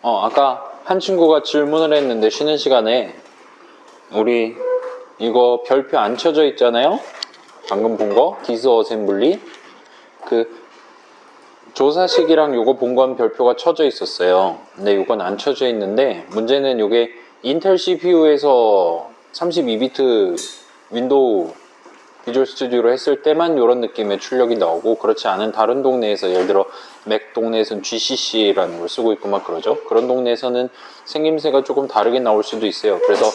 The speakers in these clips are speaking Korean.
아까 한 친구가 질문을 했는데 쉬는 시간에 우리 이거 별표 안 쳐져 있잖아요. 방금 본 거 디스 어셈블리 그 조사식이랑 요거 본 건 별표가 쳐져 있었어요. 근데 요건 안 쳐져 있는데 문제는 요게 인텔 CPU에서 32비트 윈도우 비주얼 스튜디오로 했을 때만 이런 느낌의 출력이 나오고, 그렇지 않은 다른 동네에서, 예를 들어 맥 동네에서는 GCC라는 걸 쓰고 있고 막 그러죠. 그런 동네에서는 생김새가 조금 다르게 나올 수도 있어요. 그래서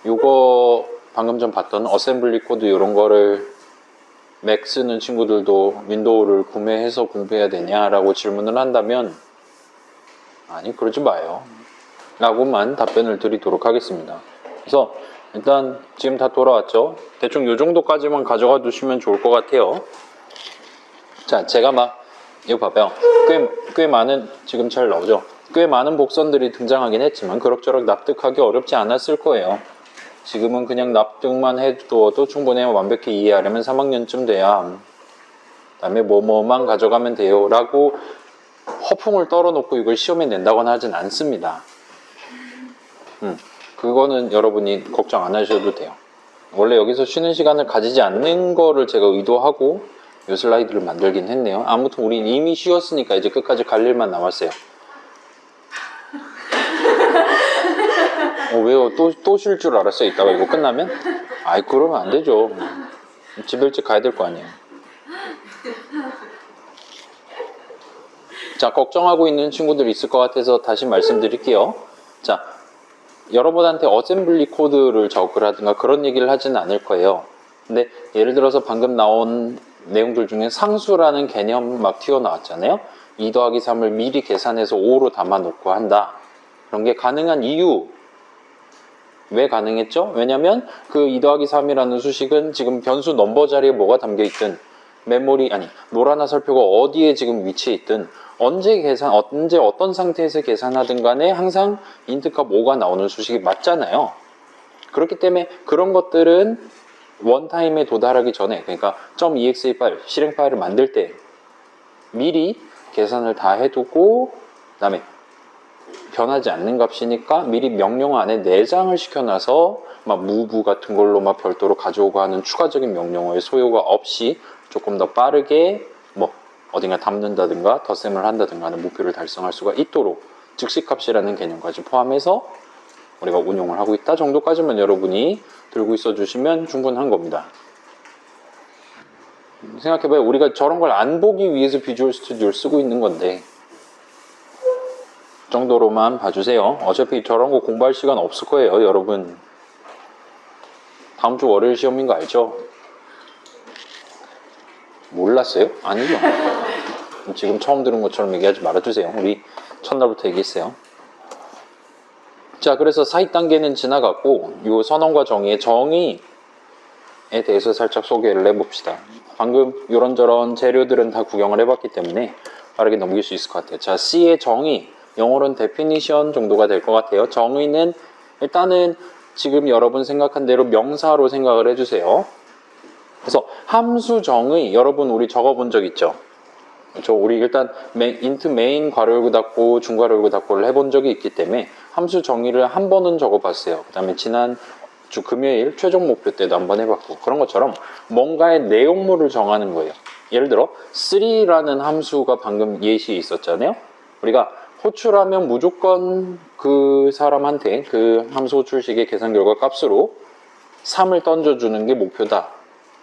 요거 방금 전 봤던 어셈블리 코드 이런 거를 맥 쓰는 친구들도 윈도우를 구매해서 공부해야 되냐라고 질문을 한다면 아니, 그러지 마요 라고만 답변을 드리도록 하겠습니다. 그래서 일단 지금 다 돌아왔죠. 대충 요 정도까지만 가져가 두시면 좋을 것 같아요. 자, 제가 막 이거 봐봐요. 꽤 많은, 지금 잘 나오죠. 꽤 많은 복선들이 등장하긴 했지만 그럭저럭 납득하기 어렵지 않았을 거예요. 지금은 그냥 납득만 해두어도 충분히 완벽히 이해하려면 3학년쯤 돼야 그다음에 뭐뭐만 가져가면 돼요 라고 허풍을 떨어놓고 이걸 시험에 낸다거나 하진 않습니다. 그거는 여러분이 걱정 안 하셔도 돼요. 원래 여기서 쉬는 시간을 가지지 않는 거를 제가 의도하고 이 슬라이드를 만들긴 했네요. 아무튼 우린 이미 쉬었으니까 이제 끝까지 갈 일만 남았어요. 왜요? 또 쉴 줄 알았어요? 이따가 이거 끝나면? 아이, 그러면 안 되죠. 집 일찍 가야 될 거 아니에요. 자, 걱정하고 있는 친구들이 있을 것 같아서 다시 말씀드릴게요. 자, 여러분한테 어셈블리 코드를 적으라 하든가 그런 얘기를 하지는 않을 거예요. 근데 예를 들어서 방금 나온 내용들 중에 상수라는 개념 막 튀어나왔잖아요. 2 더하기 3을 미리 계산해서 5로 담아놓고 한다. 그런 게 가능한 이유. 왜 가능했죠? 왜냐면 그 2 더하기 3이라는 수식은 지금 변수 넘버 자리에 뭐가 담겨있든 노란 화살표가 어디에 지금 위치해 있든 언제 어떤 상태에서 계산하든 간에 항상 인트값 5가 나오는 수식이 맞잖아요. 그렇기 때문에 그런 것들은 원타임에 도달하기 전에, 그러니까 .exe 파일, 실행 파일을 만들 때 미리 계산을 다 해두고, 그 다음에 변하지 않는 값이니까 미리 명령 안에 내장을 시켜놔서 막 move 같은 걸로 막 별도로 가져오고 하는 추가적인 명령어의 소요가 없이 조금 더 빠르게 뭐 어딘가 담는다든가 덧셈을 한다든가 하는 목표를 달성할 수가 있도록 즉시값이라는 개념까지 포함해서 우리가 운용을 하고 있다 정도까지만 여러분이 들고 있어 주시면 충분한 겁니다. 생각해봐요. 우리가 저런 걸 안 보기 위해서 비주얼 스튜디오를 쓰고 있는 건데 정도로만 봐주세요. 어차피 저런 거 공부할 시간 없을 거예요, 여러분. 다음 주 월요일 시험인 거 알죠? 몰랐어요? 아니죠. 지금 처음 들은 것처럼 얘기하지 말아주세요. 우리 첫날부터 얘기했어요. 자, 그래서 사입 단계는 지나갔고 요 선언과 정의의 정의에 대해서 살짝 소개를 해봅시다. 방금 이런저런 재료들은 다 구경을 해봤기 때문에 빠르게 넘길 수 있을 것 같아요. 자, C의 정의, 영어로는 definition 정도가 될 것 같아요. 정의는 일단은 지금 여러분 생각한 대로 명사로 생각을 해주세요. 그래서 함수 정의, 여러분 우리 적어본 적 있죠? 그렇죠? 우리 일단 int main 괄호 열고 닫고 중 괄호 열고 닫고를 해본 적이 있기 때문에 함수 정의를 한 번은 적어봤어요. 그 다음에 지난 주 금요일 최종 목표 때도 한번 해봤고, 그런 것처럼 뭔가의 내용물을 정하는 거예요. 예를 들어 3라는 함수가 방금 예시에 있었잖아요. 우리가 호출하면 무조건 그 사람한테 그 함수 호출식의 계산 결과 값으로 3을 던져주는 게 목표다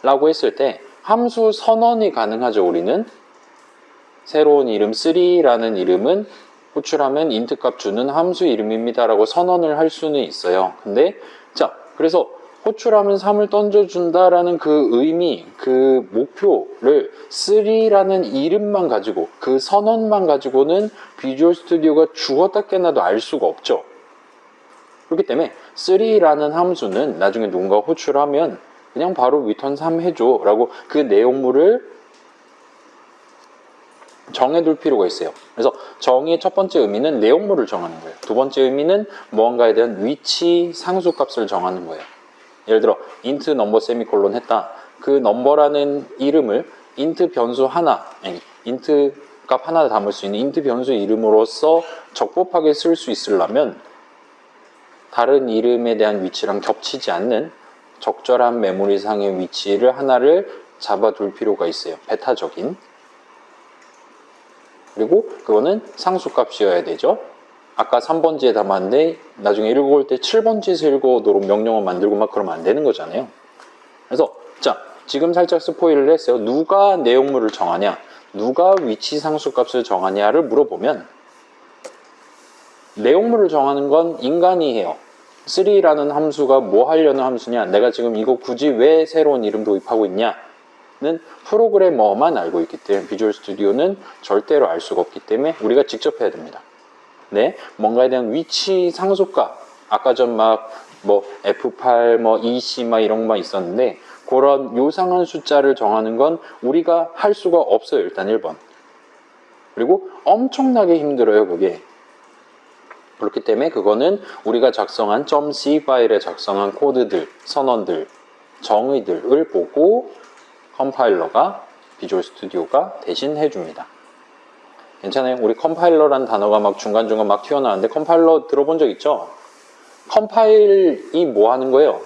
라고 했을 때 함수 선언이 가능하죠. 우리는 새로운 이름 3라는 이름은 호출하면 int 값 주는 함수 이름입니다 라고 선언을 할 수는 있어요. 근데 자, 그래서 호출하면 3을 던져준다라는 그 의미, 그 목표를 3라는 이름만 가지고, 그 선언만 가지고는 비주얼 스튜디오가 죽었다 깨나도 알 수가 없죠. 그렇기 때문에 3라는 함수는 나중에 누군가 호출하면 그냥 바로 return 3 해줘 라고 그 내용물을 정해둘 필요가 있어요. 그래서 정의의 첫 번째 의미는 내용물을 정하는 거예요. 두 번째 의미는 무언가에 대한 위치 상수값을 정하는 거예요. 예를 들어 int number 세미콜론 했다. 그 number라는 이름을 int 변수 하나, int 값 하나 담을 수 있는 int 변수 이름으로서 적법하게 쓸 수 있으려면 다른 이름에 대한 위치랑 겹치지 않는 적절한 메모리상의 위치를 하나를 잡아둘 필요가 있어요. 베타적인. 그리고 그거는 상수값이어야 되죠. 아까 3번지에 담았는데 나중에 읽어올 때 7번지에서 읽어오도록 명령어 만들고 막 그러면 안 되는 거잖아요. 그래서 자, 지금 살짝 스포일을 했어요. 누가 내용물을 정하냐, 누가 위치 상수값을 정하냐를 물어보면 내용물을 정하는 건 인간이 해요. 3라는 함수가 뭐 하려는 함수냐, 내가 지금 이거 굳이 왜 새로운 이름 도입하고 있냐는 프로그래머만 알고 있기 때문에 비주얼 스튜디오는 절대로 알 수가 없기 때문에 우리가 직접 해야 됩니다. 네, 뭔가에 대한 위치 상수값, 아까 전 막 뭐 F8, 뭐 EC 막 이런 것만 있었는데 그런 요상한 숫자를 정하는 건 우리가 할 수가 없어요. 일단 1번. 그리고 엄청나게 힘들어요. 그게. 그렇기 때문에 그거는 우리가 작성한 .c 파일에 작성한 코드들, 선언들, 정의들을 보고 컴파일러가, 비주얼 스튜디오가 대신 해줍니다. 괜찮아요? 우리 컴파일러란 단어가 막 중간중간 막 튀어나왔는데 컴파일러 들어본 적 있죠? 컴파일이 뭐 하는 거예요?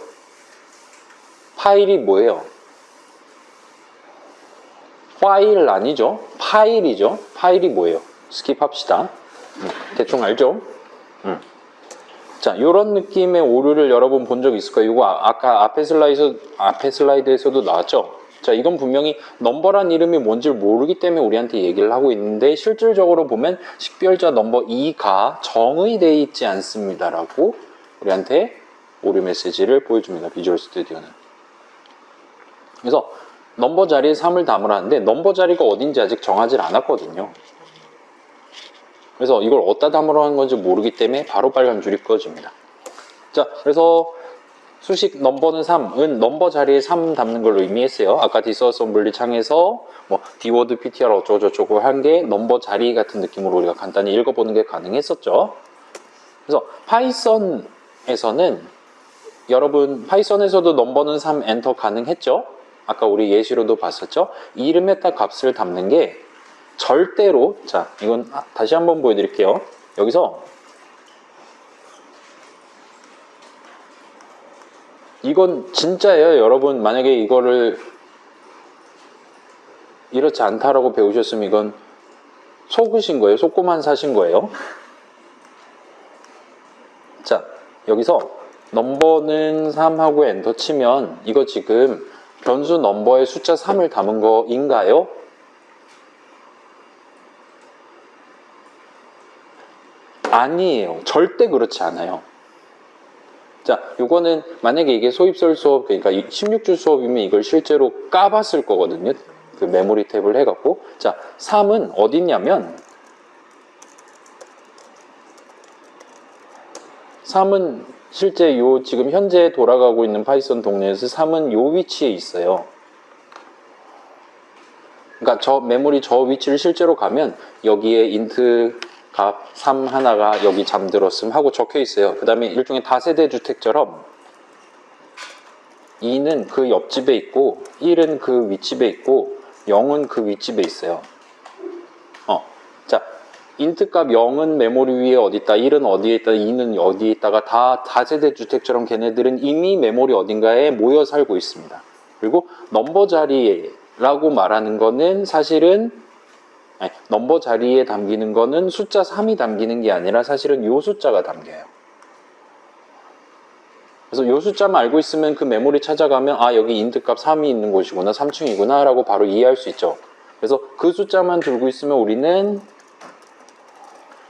파일이 뭐예요? 파일 아니죠? 파일이죠? 파일이 뭐예요? 스킵합시다. 대충 알죠? 자, 이런 느낌의 오류를 여러분 본 적 있을 거예요. 이거 아까 앞에 슬라이드에서도 나왔죠? 자, 이건 분명히 넘버란 이름이 뭔지를 모르기 때문에 우리한테 얘기를 하고 있는데 실질적으로 보면 식별자 넘버 2가 정의되어 있지 않습니다라고 우리한테 오류 메시지를 보여줍니다. 비주얼 스튜디오는. 그래서 넘버 자리에 3을 담으라는데 넘버 자리가 어딘지 아직 정하지 않았거든요. 그래서 이걸 어디다 담으러 하는 건지 모르기 때문에 바로 빨간 줄이 꺼집니다. 자, 그래서 수식 넘버는 3은 넘버 자리에 3 담는 걸로 의미했어요. 아까 디스어썸블리 창에서 뭐 dword ptr 어쩌고저쩌고 한 게 넘버 자리 같은 느낌으로 우리가 간단히 읽어보는 게 가능했었죠. 그래서 파이썬에서는 여러분 파이썬에서도 넘버는 3 엔터 가능했죠. 아까 우리 예시로도 봤었죠. 이름에다 값을 담는 게 절대로, 자, 이건 다시 한번 보여드릴게요. 여기서 이건 진짜예요. 여러분 만약에 이거를 이렇지 않다라고 배우셨으면 이건 속으신 거예요. 속고만 사신 거예요. 자, 여기서 넘버는 3하고 엔터 치면 이거 지금 변수 넘버에 숫자 3을 담은 거인가요? 아니에요. 절대 그렇지 않아요. 자, 요거는 만약에 이게 소입설 수업, 그러니까 16주 수업이면 이걸 실제로 까봤을 거거든요. 그 메모리 탭을 해갖고. 자, 3은 어디 있냐면 3은 실제 요 지금 현재 돌아가고 있는 파이썬 동네에서 3은 요 위치에 있어요. 그러니까 저 메모리 저 위치를 실제로 가면 여기에 int 값 3 하나가 여기 잠들었음 하고 적혀 있어요. 그 다음에 일종의 다세대 주택처럼 2는 그 옆집에 있고 1은 그 윗집에 있고 0은 그 윗집에 있어요. 자, int 값 0은 메모리 위에 어디 있다, 1은 어디에 있다, 2는 어디에 있다가 다 다세대 주택처럼 걔네들은 이미 메모리 어딘가에 모여 살고 있습니다. 그리고 넘버 자리라고 말하는 거는 사실은 넘버 자리에 담기는 거는 숫자 3이 담기는 게 아니라 사실은 요 숫자가 담겨요. 그래서 요 숫자만 알고 있으면 그 메모리 찾아가면 아, 여기 int 값 3이 있는 곳이구나, 3층이구나 라고 바로 이해할 수 있죠. 그래서 그 숫자만 들고 있으면 우리는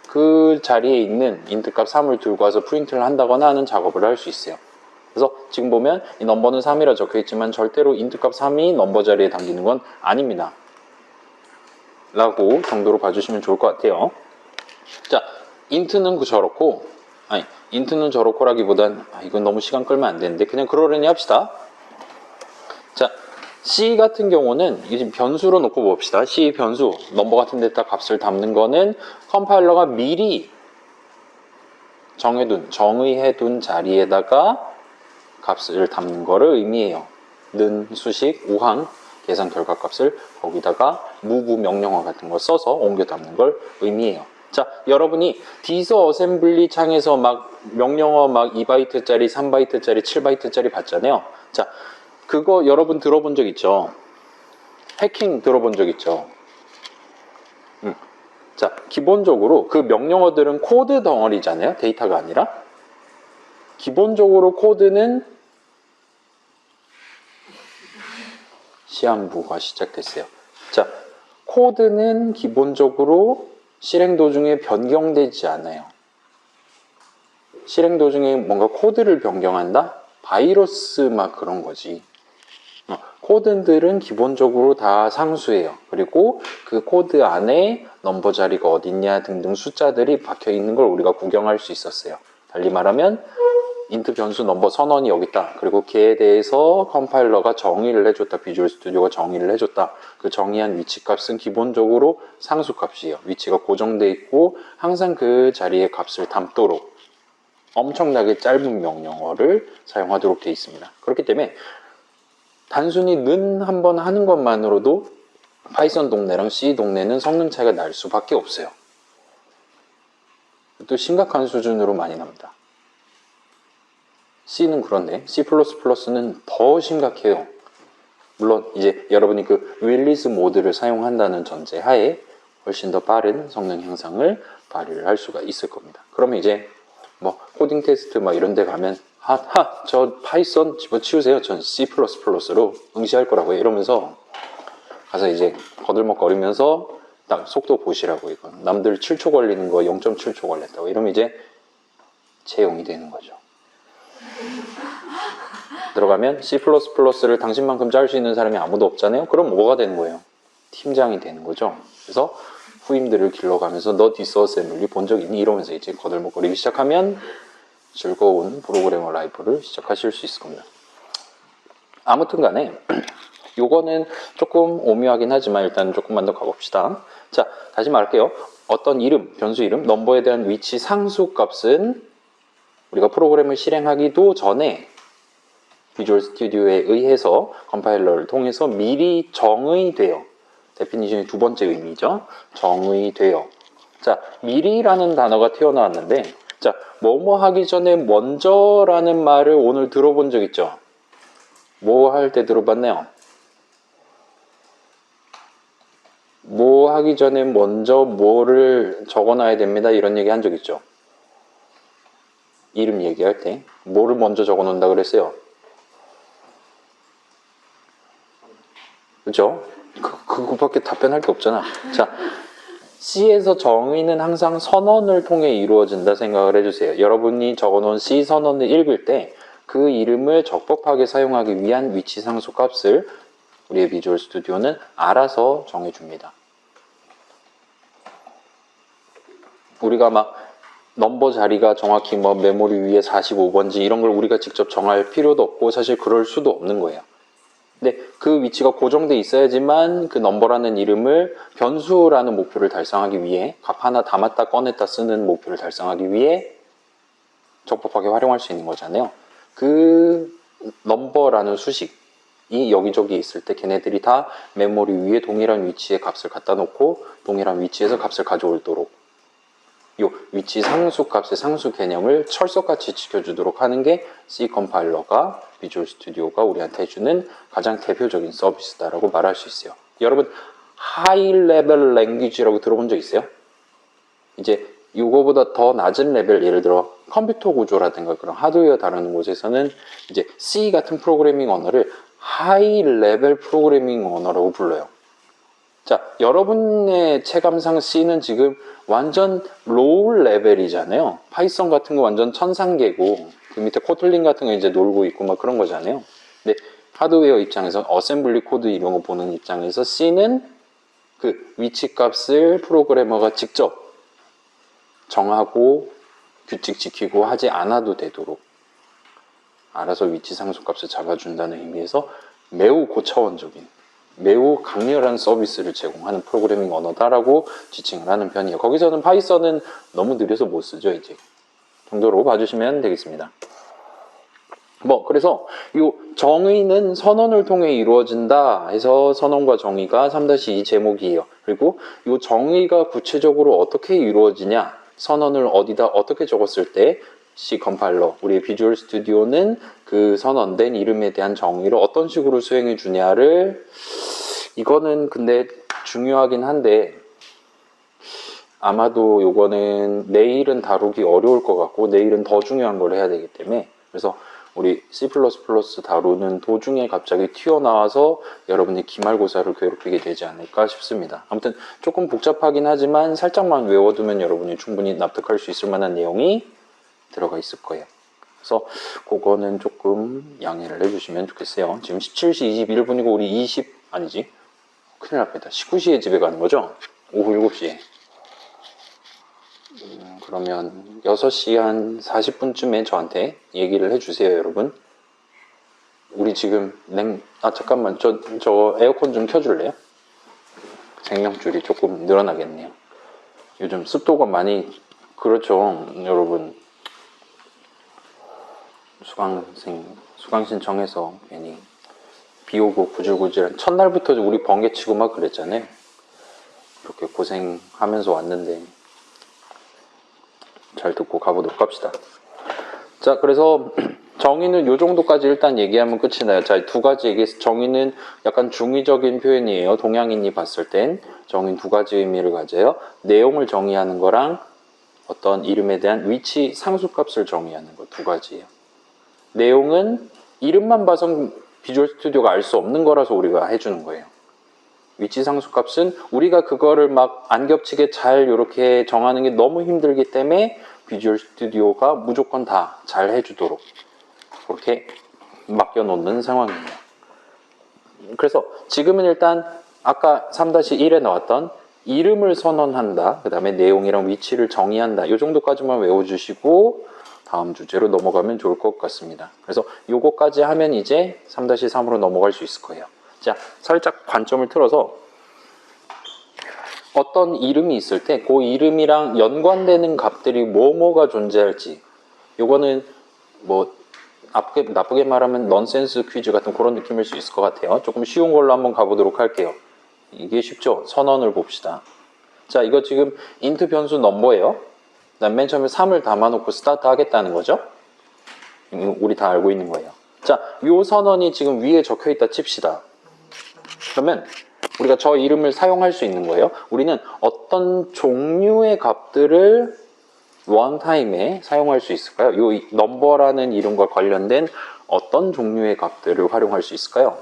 그 자리에 있는 int 값 3을 들고 와서 프린트를 한다거나 하는 작업을 할 수 있어요. 그래서 지금 보면 이 넘버는 3이라 적혀 있지만 절대로 int 값 3이 넘버 자리에 담기는 건 아닙니다. 라고 정도로 봐주시면 좋을 것 같아요. 자, int는 저렇고, 아니, int는 저렇고라기보단, 이건 너무 시간 끌면 안 되는데, 그냥 그러려니 합시다. 자, C 같은 경우는, 이게 지금 변수로 놓고 봅시다. C 변수, 넘버 같은 데다 값을 담는 거는 컴파일러가 미리 정의해둔 자리에다가 값을 담는 거를 의미해요. 는 수식, 우항, 계산 결과값을 거기다가 move 명령어 같은 거 써서 옮겨 담는 걸 의미해요. 자, 여러분이 디서 어셈블리 창에서 막 명령어 막 2바이트짜리, 3바이트짜리, 7바이트짜리 봤잖아요. 자, 그거 여러분 들어본 적 있죠? 해킹 들어본 적 있죠? 자, 기본적으로 그 명령어들은 코드 덩어리잖아요. 데이터가 아니라. 기본적으로 코드는 시한부가 시작됐어요. 자, 코드는 기본적으로 실행 도중에 변경되지 않아요. 실행 도중에 뭔가 코드를 변경한다? 바이러스 막 그런 거지. 코드들은 기본적으로 다 상수예요. 그리고 그 코드 안에 넘버 자리가 어딨냐 등등 숫자들이 박혀 있는 걸 우리가 구경할 수 있었어요. 달리 말하면 인트 변수 넘버 선언이 여기 있다. 그리고 걔에 대해서 컴파일러가 정의를 해줬다. 비주얼 스튜디오가 정의를 해줬다. 그 정의한 위치 값은 기본적으로 상수 값이에요. 위치가 고정돼 있고 항상 그 자리에 값을 담도록 엄청나게 짧은 명령어를 사용하도록 되어 있습니다. 그렇기 때문에 단순히 는 한번 하는 것만으로도 파이썬 동네랑 C 동네는 성능 차이가 날 수밖에 없어요. 또 심각한 수준으로 많이 납니다. C는 그런데 C++는 더 심각해요. 물론 이제 여러분이 그 릴리즈 모드를 사용한다는 전제 하에 훨씬 더 빠른 성능 향상을 발휘를 할 수가 있을 겁니다. 그러면 이제 뭐 코딩 테스트 막 이런 데 가면 저 파이썬 집어치우세요. 전 C++로 응시할 거라고요. 이러면서 가서 이제 거들먹거리면서 딱 속도 보시라고 이거. 남들 7초 걸리는 거 0.7초 걸렸다고. 이러면 이제 채용이 되는 거죠. 들어가면 C++를 당신만큼 짤 수 있는 사람이 아무도 없잖아요. 그럼 뭐가 되는 거예요? 팀장이 되는 거죠. 그래서 후임들을 길러가면서 너 디스어셈블리 본 적 있니? 이러면서 이제 거들먹거리기 시작하면 즐거운 프로그래머 라이프를 시작하실 수 있을 겁니다. 아무튼 간에 요거는 조금 오묘하긴 하지만 일단 조금만 더 가봅시다. 자, 다시 말할게요. 어떤 이름, 변수 이름, 넘버에 대한 위치 상수 값은 우리가 프로그램을 실행하기도 전에 비주얼 스튜디오에 의해서 컴파일러를 통해서 미리 정의돼요. 데피니션의 두 번째 의미죠. 정의돼요. 자, 미리라는 단어가 튀어나왔는데 자, 뭐뭐 하기 전에 먼저라는 말을 오늘 들어본 적 있죠? 뭐 할 때 들어봤나요? 뭐 하기 전에 먼저 뭐를 적어놔야 됩니다. 이런 얘기 한 적 있죠? 이름 얘기할 때 뭐를 먼저 적어놓는다 그랬어요? 그죠? 그거밖에 답변할 게 없잖아. 자, C에서 정의는 항상 선언을 통해 이루어진다 생각을 해주세요. 여러분이 적어놓은 C 선언을 읽을 때 그 이름을 적법하게 사용하기 위한 위치 상수 값을 우리의 비주얼 스튜디오는 알아서 정해줍니다. 우리가 막 넘버 자리가 정확히 뭐 메모리 위에 45번지 이런 걸 우리가 직접 정할 필요도 없고 사실 그럴 수도 없는 거예요. 근데 그 위치가 고정돼 있어야지만 그 넘버라는 이름을 변수라는 목표를 달성하기 위해 값 하나 담았다 꺼냈다 쓰는 목표를 달성하기 위해 적법하게 활용할 수 있는 거잖아요. 그 넘버라는 수식이 여기저기 있을 때 걔네들이 다 메모리 위에 동일한 위치에 값을 갖다 놓고 동일한 위치에서 값을 가져오도록 이 위치 상수 값의 상수 개념을 철석같이 지켜주도록 하는 게 C 컴파일러가 비주얼 스튜디오가 우리한테 해주는 가장 대표적인 서비스다라고 말할 수 있어요. 여러분 하이 레벨 랭귀지라고 들어본 적 있어요? 이제 이거보다 더 낮은 레벨, 예를 들어 컴퓨터 구조라든가 그런 하드웨어 다루는 곳에서는 이제 C 같은 프로그래밍 언어를 하이 레벨 프로그래밍 언어라고 불러요. 자, 여러분의 체감상 C는 지금 완전 로우 레벨이잖아요. 파이썬 같은 거 완전 천상계고 그 밑에 코틀린 같은 거 이제 놀고 있고 막 그런 거잖아요. 근데 하드웨어 입장에서 어셈블리 코드 이런 거 보는 입장에서 C는 그 위치 값을 프로그래머가 직접 정하고 규칙 지키고 하지 않아도 되도록 알아서 위치 상수 값을 잡아준다는 의미에서 매우 고차원적인 매우 강렬한 서비스를 제공하는 프로그래밍 언어다라고 지칭을 하는 편이에요. 거기서는 파이썬은 너무 느려서 못 쓰죠. 이제 정도로 봐주시면 되겠습니다. 그래서 이 정의는 선언을 통해 이루어진다 해서 선언과 정의가 3-2 제목이에요. 그리고 이 정의가 구체적으로 어떻게 이루어지냐, 선언을 어디다 어떻게 적었을 때 C 컴파일러, 우리의 비주얼 스튜디오는 그 선언된 이름에 대한 정의를 어떤 식으로 수행해 주냐를, 이거는 근데 중요하긴 한데 아마도 요거는 내일은 다루기 어려울 것 같고 내일은 더 중요한 걸 해야 되기 때문에, 그래서 우리 C++ 다루는 도중에 갑자기 튀어나와서 여러분이 기말고사를 괴롭히게 되지 않을까 싶습니다. 아무튼 조금 복잡하긴 하지만 살짝만 외워두면 여러분이 충분히 납득할 수 있을 만한 내용이 들어가 있을 거예요. 그래서 그거는 조금 양해를 해주시면 좋겠어요. 지금 17시 21분이고 우리 아니지, 큰일 납니다. 19시에 집에 가는 거죠? 오후 7시에. 그러면 6시 한 40분쯤에 저한테 얘기를 해주세요, 여러분. 우리 지금 잠깐만, 저 에어컨 좀 켜줄래요? 생명줄이 조금 늘어나겠네요. 요즘 습도가 많이, 그렇죠, 여러분. 수강 신청해서 괜히 비 오고 구질구질한 첫날부터 우리 번개치고 막 그랬잖아요. 이렇게 고생하면서 왔는데 잘 듣고 가보도록 합시다. 자, 그래서 정의는 요 정도까지 일단 얘기하면 끝이 나요. 자, 두 가지 얘기해서 정의는 약간 중의적인 표현이에요. 동양인이 봤을 땐 정의는 두 가지 의미를 가져요. 내용을 정의하는 거랑 어떤 이름에 대한 위치 상수값을 정의하는 거, 두 가지예요. 내용은 이름만 봐서 비주얼 스튜디오가 알 수 없는 거라서 우리가 해주는 거예요. 위치 상수값은 우리가 그거를 막 안 겹치게 잘 이렇게 정하는 게 너무 힘들기 때문에 비주얼 스튜디오가 무조건 다 잘 해주도록 그렇게 맡겨놓는 상황이에요. 그래서 지금은 일단 아까 3-1에 나왔던 이름을 선언한다, 그 다음에 내용이랑 위치를 정의한다, 이 정도까지만 외워주시고 다음 주제로 넘어가면 좋을 것 같습니다. 그래서 요거까지 하면 이제 3-3으로 넘어갈 수 있을 거예요. 자, 살짝 관점을 틀어서 어떤 이름이 있을 때 그 이름이랑 연관되는 값들이 뭐가 존재할지, 요거는 뭐 나쁘게 말하면 넌센스 퀴즈 같은 그런 느낌일 수 있을 것 같아요. 조금 쉬운 걸로 한번 가보도록 할게요. 이게 쉽죠? 선언을 봅시다. 자, 이거 지금 int 변수 넘버예요. 그다음 맨 처음에 3을 담아놓고 스타트 하겠다는 거죠. 우리 다 알고 있는 거예요. 자, 요 선언이 지금 위에 적혀있다 칩시다. 그러면 우리가 저 이름을 사용할 수 있는 거예요. 우리는 어떤 종류의 값들을 원타임에 사용할 수 있을까요? 요 넘버라는 이름과 관련된 어떤 종류의 값들을 활용할 수 있을까요?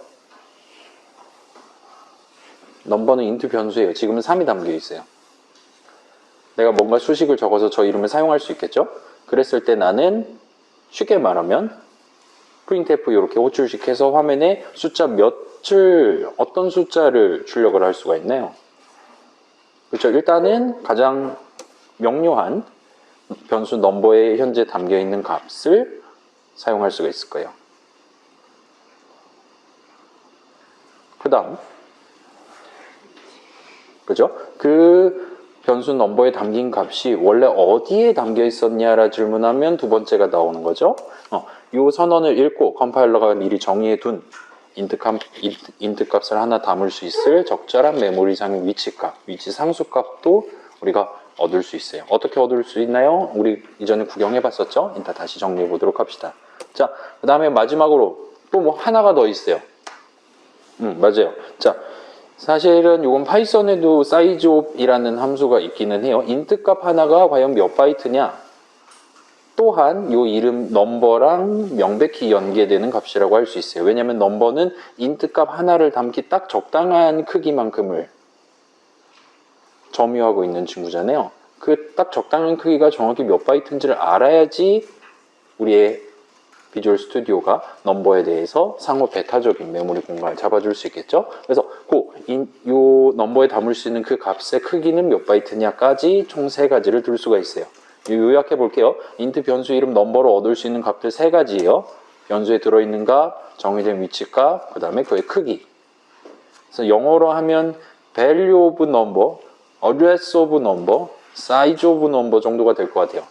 넘버는 int 변수예요. 지금은 3이 담겨 있어요. 내가 뭔가 수식을 적어서 저 이름을 사용할 수 있겠죠? 그랬을 때 나는 쉽게 말하면 printf 이렇게 호출식 해서 화면에 숫자 어떤 숫자를 출력을 할 수가 있나요? 그렇죠. 일단은 가장 명료한 변수 넘버에 현재 담겨 있는 값을 사용할 수가 있을 거예요. 그 다음, 그죠? 그 변수 넘버에 담긴 값이 원래 어디에 담겨 있었냐라 질문하면 두 번째가 나오는 거죠. 이 선언을 읽고 컴파일러가 미리 정의해 둔 int 값을 하나 담을 수 있을 적절한 메모리상의 위치값, 위치 상수값도 우리가 얻을 수 있어요. 어떻게 얻을 수 있나요? 우리 이전에 구경해 봤었죠? 일단 다시 정리해 보도록 합시다. 자, 그 다음에 마지막으로 또 뭐 하나가 더 있어요. 맞아요. 자, 사실은 이건 파이썬에도 sizeof이라는 함수가 있기는 해요. int 값 하나가 과연 몇 바이트냐? 또한 이 이름 넘버랑 명백히 연계되는 값이라고 할 수 있어요. 왜냐하면 넘버는 int 값 하나를 담기 딱 적당한 크기만큼을 점유하고 있는 친구잖아요. 그 딱 적당한 크기가 정확히 몇 바이트인지를 알아야지 우리의 비주얼 스튜디오가 넘버에 대해서 상호 배타적인 메모리 공간을 잡아줄 수 있겠죠. 그래서 이 넘버에 담을 수 있는 그 값의 크기는 몇 바이트냐까지 총 3가지를 둘 수가 있어요. 요약해 볼게요. int 변수 이름 넘버로 얻을 수 있는 값들 3가지예요. 변수에 들어있는 값, 정의된 위치 값, 그 다음에 그의 크기. 그래서 영어로 하면 value of number, address of number, size of number 정도가 될 것 같아요.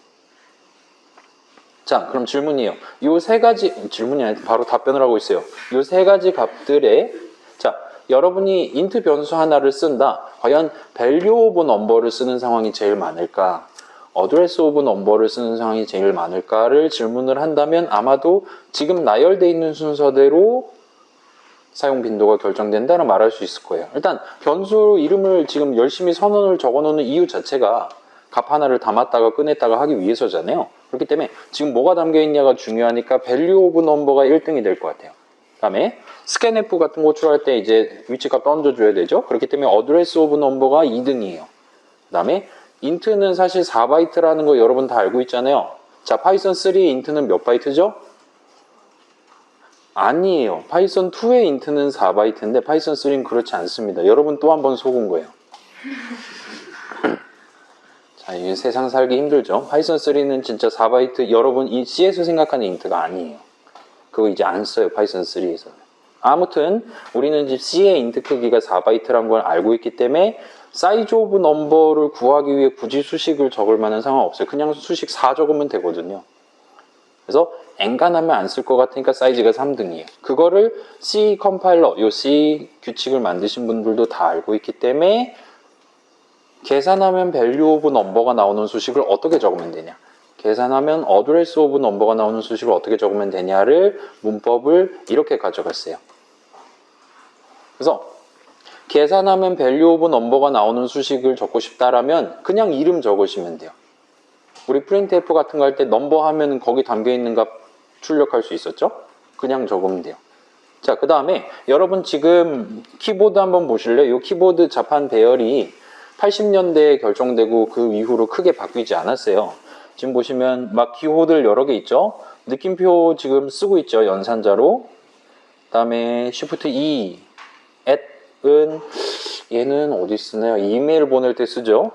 자, 그럼 질문이에요. 요 세 가지, 질문이 아니라 바로 답변을 하고 있어요. 요 세 가지 값들에, 자, 여러분이 int 변수 하나를 쓴다. 과연 value of number를 쓰는 상황이 제일 많을까? address of number를 쓰는 상황이 제일 많을까를 질문을 한다면 아마도 지금 나열되어 있는 순서대로 사용 빈도가 결정된다는 말할 수 있을 거예요. 일단 변수 이름을 지금 열심히 선언을 적어놓는 이유 자체가 값 하나를 담았다가 꺼냈다가 하기 위해서잖아요. 그렇기 때문에 지금 뭐가 담겨있냐가 중요하니까 value of number가 1등이 될 것 같아요. 그 다음에 scanf 같은 거 호출할 때 이제 위치값 던져줘야 되죠. 그렇기 때문에 address of number가 2등이에요. 그 다음에 int는 사실 4바이트라는 거 여러분 다 알고 있잖아요. 자, 파이썬 3의 int는 몇 바이트죠? 아니에요. 파이썬 2의 int는 4바이트인데 파이썬 3는 그렇지 않습니다. 여러분 또 한 번 속은 거예요. 자, 이게 세상 살기 힘들죠. 파이썬 3는 진짜 4바이트, 여러분 이 C에서 생각하는 int가 아니에요. 그거 이제 안 써요. 파이썬 3에서. 아무튼 우리는 지금 C의 int 크기가 4바이트라는 걸 알고 있기 때문에 size of number를 구하기 위해 굳이 수식을 적을 만한 상황 없어요. 그냥 수식 4 적으면 되거든요. 그래서 엔간하면 안 쓸 것 같으니까 사이즈가 3등이에요. 그거를 C 컴파일러, 요 C 규칙을 만드신 분들도 다 알고 있기 때문에 계산하면 value of number가 나오는 수식을 어떻게 적으면 되냐? 계산하면 address of number가 나오는 수식을 어떻게 적으면 되냐를 문법을 이렇게 가져갔어요. 그래서 계산하면 value of number가 나오는 수식을 적고 싶다라면 그냥 이름 적으시면 돼요. 우리 printf 같은 거 할 때 넘버 하면 거기 담겨있는 값 출력할 수 있었죠? 그냥 적으면 돼요. 자, 그 다음에 여러분 지금 키보드 한번 보실래요? 이 키보드 자판 배열이 80년대에 결정되고 그 이후로 크게 바뀌지 않았어요. 지금 보시면 막 기호들 여러 개 있죠? 느낌표 지금 쓰고 있죠? 연산자로. 그 다음에 Shift E, at은 얘는 어디 쓰나요? 이메일 보낼 때 쓰죠?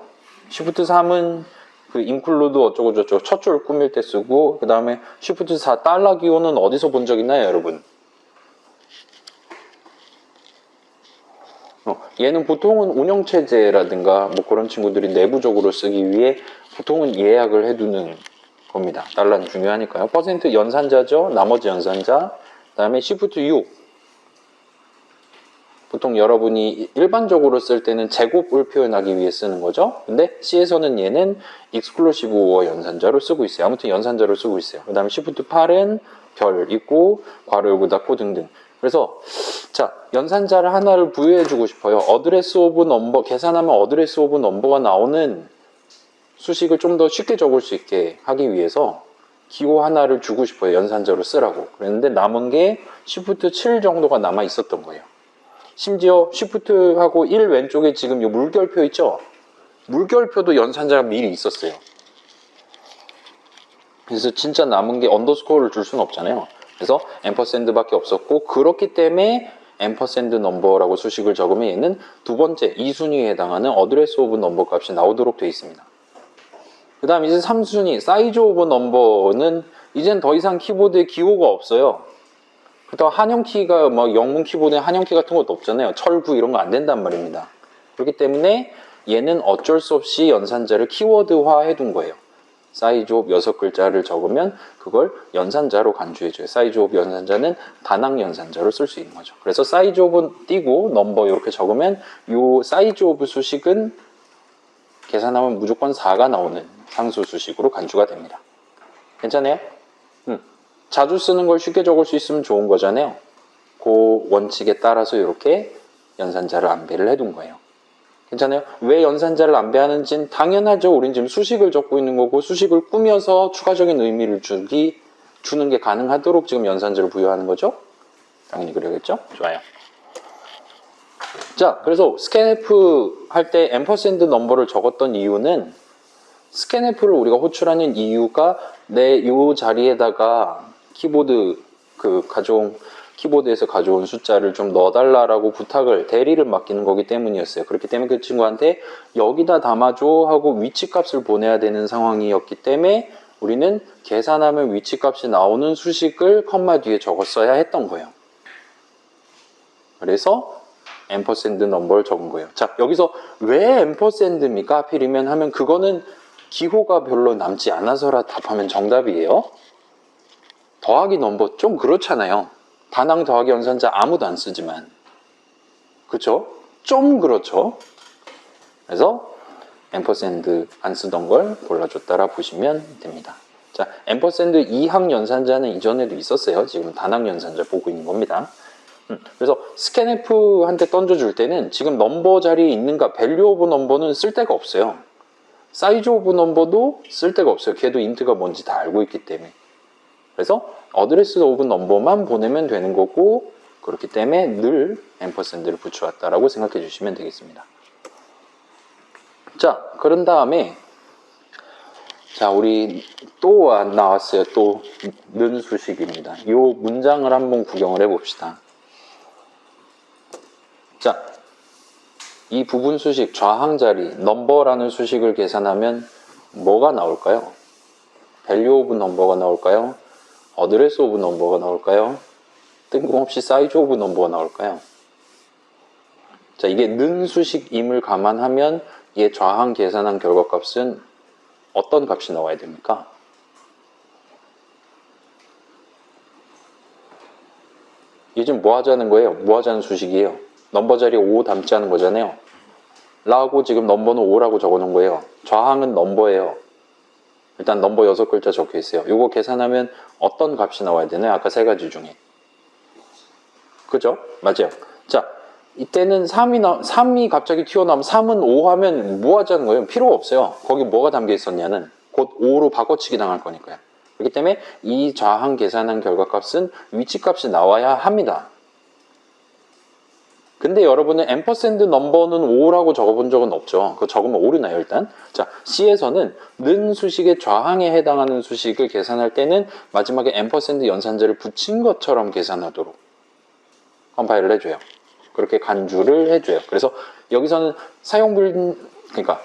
Shift 3은 그 include 어쩌고 저쩌고 첫 줄 꾸밀 때 쓰고, 그 다음에 Shift 4 달러 기호는 어디서 본 적 있나요, 여러분? 얘는 보통은 운영체제라든가 뭐 그런 친구들이 내부적으로 쓰기 위해 보통은 예약을 해두는 겁니다. 달러는 중요하니까요. 퍼센트 연산자죠. 나머지 연산자. 그 다음에 Shift 6. 보통 여러분이 일반적으로 쓸 때는 제곱을 표현하기 위해 쓰는 거죠. 근데 C에서는 얘는 exclusive or 연산자로 쓰고 있어요. 아무튼 연산자로 쓰고 있어요. 그 다음에 Shift 8은 별 있고 괄호 열고 닫고 등등. 그래서 자, 연산자를 하나를 부여해 주고 싶어요. address of number, 계산하면 address of number가 나오는 수식을 좀 더 쉽게 적을 수 있게 하기 위해서 기호 하나를 주고 싶어요. 연산자로 쓰라고. 그랬는데 남은 게 Shift 7 정도가 남아 있었던 거예요. 심지어 Shift하고 1 왼쪽에 지금 이 물결표 있죠? 물결표도 연산자가 미리 있었어요. 그래서 진짜 남은 게 언더스코어를 줄 수는 없잖아요. 그래서 앰퍼샌드밖에 없었고, 그렇기 때문에 앰퍼샌드 넘버라고 수식을 적으면 얘는 두 번째 2순위에 해당하는 어드레스 오브 넘버 값이 나오도록 되어 있습니다. 그 다음 이제 3순위 사이즈 오브 넘버는 이젠 더 이상 키보드에 기호가 없어요. 그렇다고 한영키가 막 영문 키보드에 한영키 같은 것도 없잖아요. 철구 이런 거 안 된단 말입니다. 그렇기 때문에 얘는 어쩔 수 없이 연산자를 키워드화 해둔 거예요. 사이즈 오브 6글자를 적으면 그걸 연산자로 간주해줘요. 사이즈 오브 연산자는 단항 연산자로 쓸 수 있는 거죠. 그래서 사이즈 오브 띄고 넘버 이렇게 적으면 이 사이즈 오브 수식은 계산하면 무조건 4가 나오는 상수 수식으로 간주가 됩니다. 괜찮아요? 자주 쓰는 걸 쉽게 적을 수 있으면 좋은 거잖아요. 그 원칙에 따라서 이렇게 연산자를 안배를 해둔 거예요. 괜찮아요? 왜 연산자를 안배하는지는 당연하죠. 우린 지금 수식을 적고 있는 거고 수식을 꾸며서 추가적인 의미를 주는 게 가능하도록 지금 연산자를 부여하는 거죠. 당연히 그러겠죠? 좋아요. 자, 그래서 scanf 할 때 앰퍼샌드 넘버를 적었던 이유는 scanf를 우리가 호출하는 이유가 내 요 자리에다가 키보드 키보드에서 가져온 숫자를 좀 넣어달라라고 부탁을 대리를 맡기는 거기 때문이었어요. 그렇기 때문에 그 친구한테 여기다 담아줘 하고 위치값을 보내야 되는 상황이었기 때문에 우리는 계산하면 위치값이 나오는 수식을 컴마 뒤에 적었어야 했던 거예요. 그래서 앰퍼샌드 넘버를 적은 거예요. 자, 여기서 왜 앰퍼샌드입니까? 하필이면 하면 그거는 기호가 별로 남지 않아서라 답하면 정답이에요. 더하기 넘버 좀 그렇잖아요. 다낭 더하기 연산자 아무도 안 쓰지만. 그쵸? 좀 그렇죠? 그래서 앰퍼샌드 안 쓰던 걸 골라줬다라 보시면 됩니다. 자, 앰퍼샌드 2항 연산자는 이전에도 있었어요. 지금 단항 연산자 보고 있는 겁니다. 그래서 스캔F한테 던져줄 때는 지금 넘버 자리에 있는가, 밸류 오브 넘버는 쓸 데가 없어요. 사이즈 오브 넘버도 쓸 데가 없어요. 걔도 인트가 뭔지 다 알고 있기 때문에. 그래서 어드레스 오브 넘버만 보내면 되는 거고, 그렇기 때문에 늘 앰퍼샌드를 붙여왔다라고 생각해 주시면 되겠습니다. 자, 그런 다음에 자, 우리 또 나왔어요. 또 는 수식입니다. 이 문장을 한번 구경을 해봅시다. 자, 이 부분 수식 좌항 자리 넘버라는 수식을 계산하면 뭐가 나올까요? 밸류 오브 넘버가 나올까요? 어드레스 오브 넘버가 나올까요? 뜬금없이 사이즈 오브 넘버가 나올까요? 자, 이게 는 수식임을 감안하면 얘 좌항 계산한 결과값은 어떤 값이 나와야 됩니까? 얘 지금 뭐 하자는 거예요? 뭐 하자는 수식이에요? 넘버 자리에 5 담지 않은 거잖아요. 라고 지금 넘버는 5라고 적어 놓은 거예요. 좌항은 넘버예요. 일단 넘버 6글자 적혀 있어요. 이거 계산하면 어떤 값이 나와야 되나요? 아까 세 가지 중에. 그죠? 맞아요. 자, 이때는 3이 갑자기 튀어나오면 3은 5 하면 뭐 하자는 거예요? 필요가 없어요. 거기 뭐가 담겨 있었냐는 곧 5로 바꿔치기 당할 거니까요. 그렇기 때문에 이 좌항 계산한 결과값은 위치값이 나와야 합니다. 근데 여러분은 앰퍼샌드 넘버는 5라고 적어본 적은 없죠. 그거 적으면 오류나요, 일단. 자, C에서는 는 수식의 좌항에 해당하는 수식을 계산할 때는 마지막에 앰퍼샌드 연산자를 붙인 것처럼 계산하도록 컴파일을 해줘요. 그렇게 간주를 해줘요. 그래서 여기서는 그러니까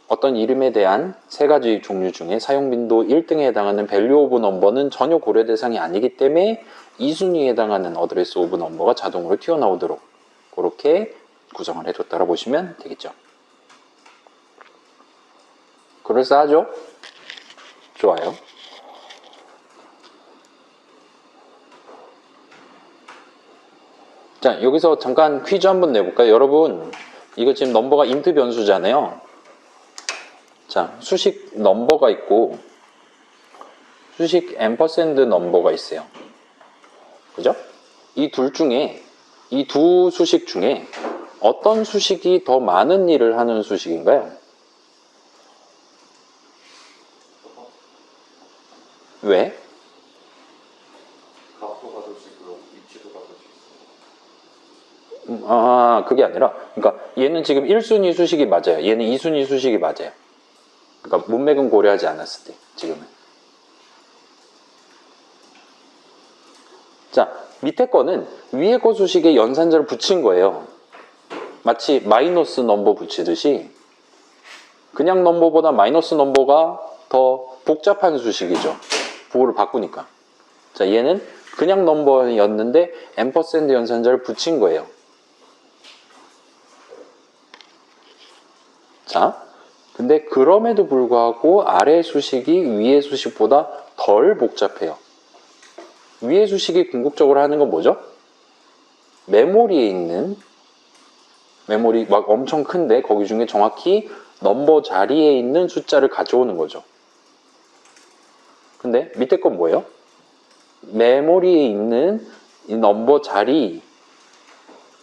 어떤 이름에 대한 세 가지 종류 중에 사용빈도 1등에 해당하는 밸류 오브 넘버는 전혀 고려 대상이 아니기 때문에 2순위에 해당하는 어드레스 오브 넘버가 자동으로 튀어나오도록 그렇게 구성을 해줬다고 보시면 되겠죠. 그럴싸하죠? 좋아요. 자, 여기서 잠깐 퀴즈 한번 내볼까요? 여러분, 이거 지금 넘버가 인트 변수잖아요. 자, 수식 넘버가 있고 수식 앰퍼샌드 넘버가 있어요. 그죠? 이 두 수식 중에 어떤 수식이 더 많은 일을 하는 수식인가요? 왜? 값도 가질 수 있고 위치도 가질 수 있어요. 그게 아니라, 그러니까 얘는 지금 1순위 수식이 맞아요. 얘는 2순위 수식이 맞아요. 그러니까 문맥은 고려하지 않았을 때, 지금은. 자, 밑에 거는 위에 거 수식에 연산자를 붙인 거예요. 마치 마이너스 넘버 붙이듯이 그냥 넘버보다 마이너스 넘버가 더 복잡한 수식이죠. 부호를 바꾸니까. 자, 얘는 그냥 넘버였는데 앰퍼샌드 연산자를 붙인 거예요. 자, 근데 그럼에도 불구하고 아래 수식이 위에 수식보다 덜 복잡해요. 위에 수식이 궁극적으로 하는 건 뭐죠? 메모리에 있는 메모리 막 엄청 큰데 거기 중에 정확히 넘버 자리에 있는 숫자를 가져오는 거죠. 근데 밑에 건 뭐예요? 메모리에 있는 이 넘버 자리가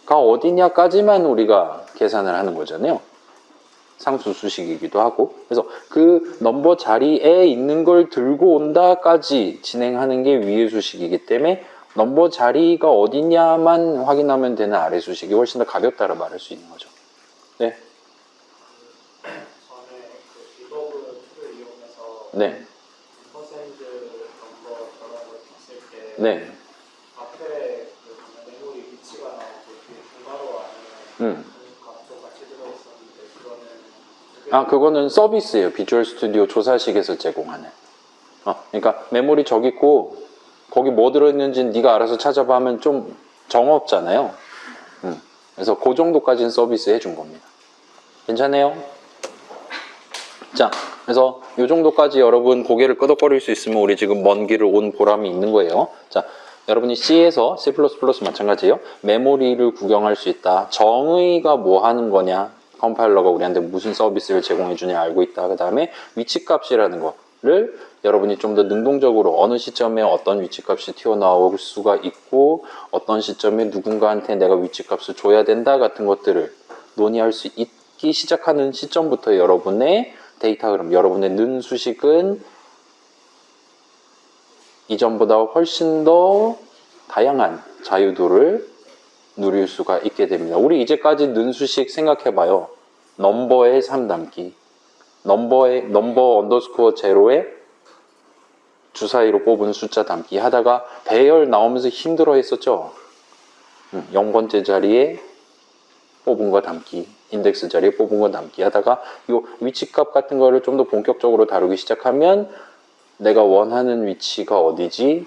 어디냐까지만 우리가 계산을 하는 거잖아요. 상수 수식이기도 하고. 그래서 그 넘버 자리에 있는 걸 들고 온다까지 진행하는 게 위의 수식이기 때문에 넘버 자리가 어디냐만 확인하면 되는 아래 수식이 훨씬 더 가볍다고 말할 수 있는 거죠. 네. 전에 그 디버그 툴을 이용해서 네. 퍼센트 넘버 저런 걸 봤을 때 네. 앞에 그 메모리 위치가 나오고 뒤에 중괄호 안에 값도 같이 들어있었는데 그거는 그거는 서비스예요. 비주얼 스튜디오 조사식에서 제공하는. 그러니까 메모리 저기 있고 거기 뭐 들어있는지는 네가 알아서 찾아봐 하면 좀 정없잖아요. 그래서 그 정도까지는 서비스 해준 겁니다. 괜찮아요? 자, 그래서 이 정도까지 여러분 고개를 끄덕거릴 수 있으면 우리 지금 먼 길을 온 보람이 있는 거예요. 자, 여러분이 C에서 C++ 마찬가지예요. 메모리를 구경할 수 있다. 정의가 뭐 하는 거냐? 컴파일러가 우리한테 무슨 서비스를 제공해 주냐 알고 있다. 그 다음에 위치값이라는 거를 여러분이 좀 더 능동적으로 어느 시점에 어떤 위치값이 튀어나올 수가 있고 어떤 시점에 누군가한테 내가 위치값을 줘야 된다 같은 것들을 논의할 수 있기 시작하는 시점부터 여러분의 데이터 흐름, 여러분의 는 수식은 이전보다 훨씬 더 다양한 자유도를 누릴 수가 있게 됩니다. 우리 이제까지 는 수식 생각해봐요. 넘버의 3 담기, 넘버 언더스코어 제로에 주사위로 뽑은 숫자 담기 하다가 배열 나오면서 힘들어 했었죠. 0번째 자리에 뽑은 거 담기, 인덱스 자리에 뽑은 거 담기 하다가 요 위치값 같은 거를 좀 더 본격적으로 다루기 시작하면 내가 원하는 위치가 어디지?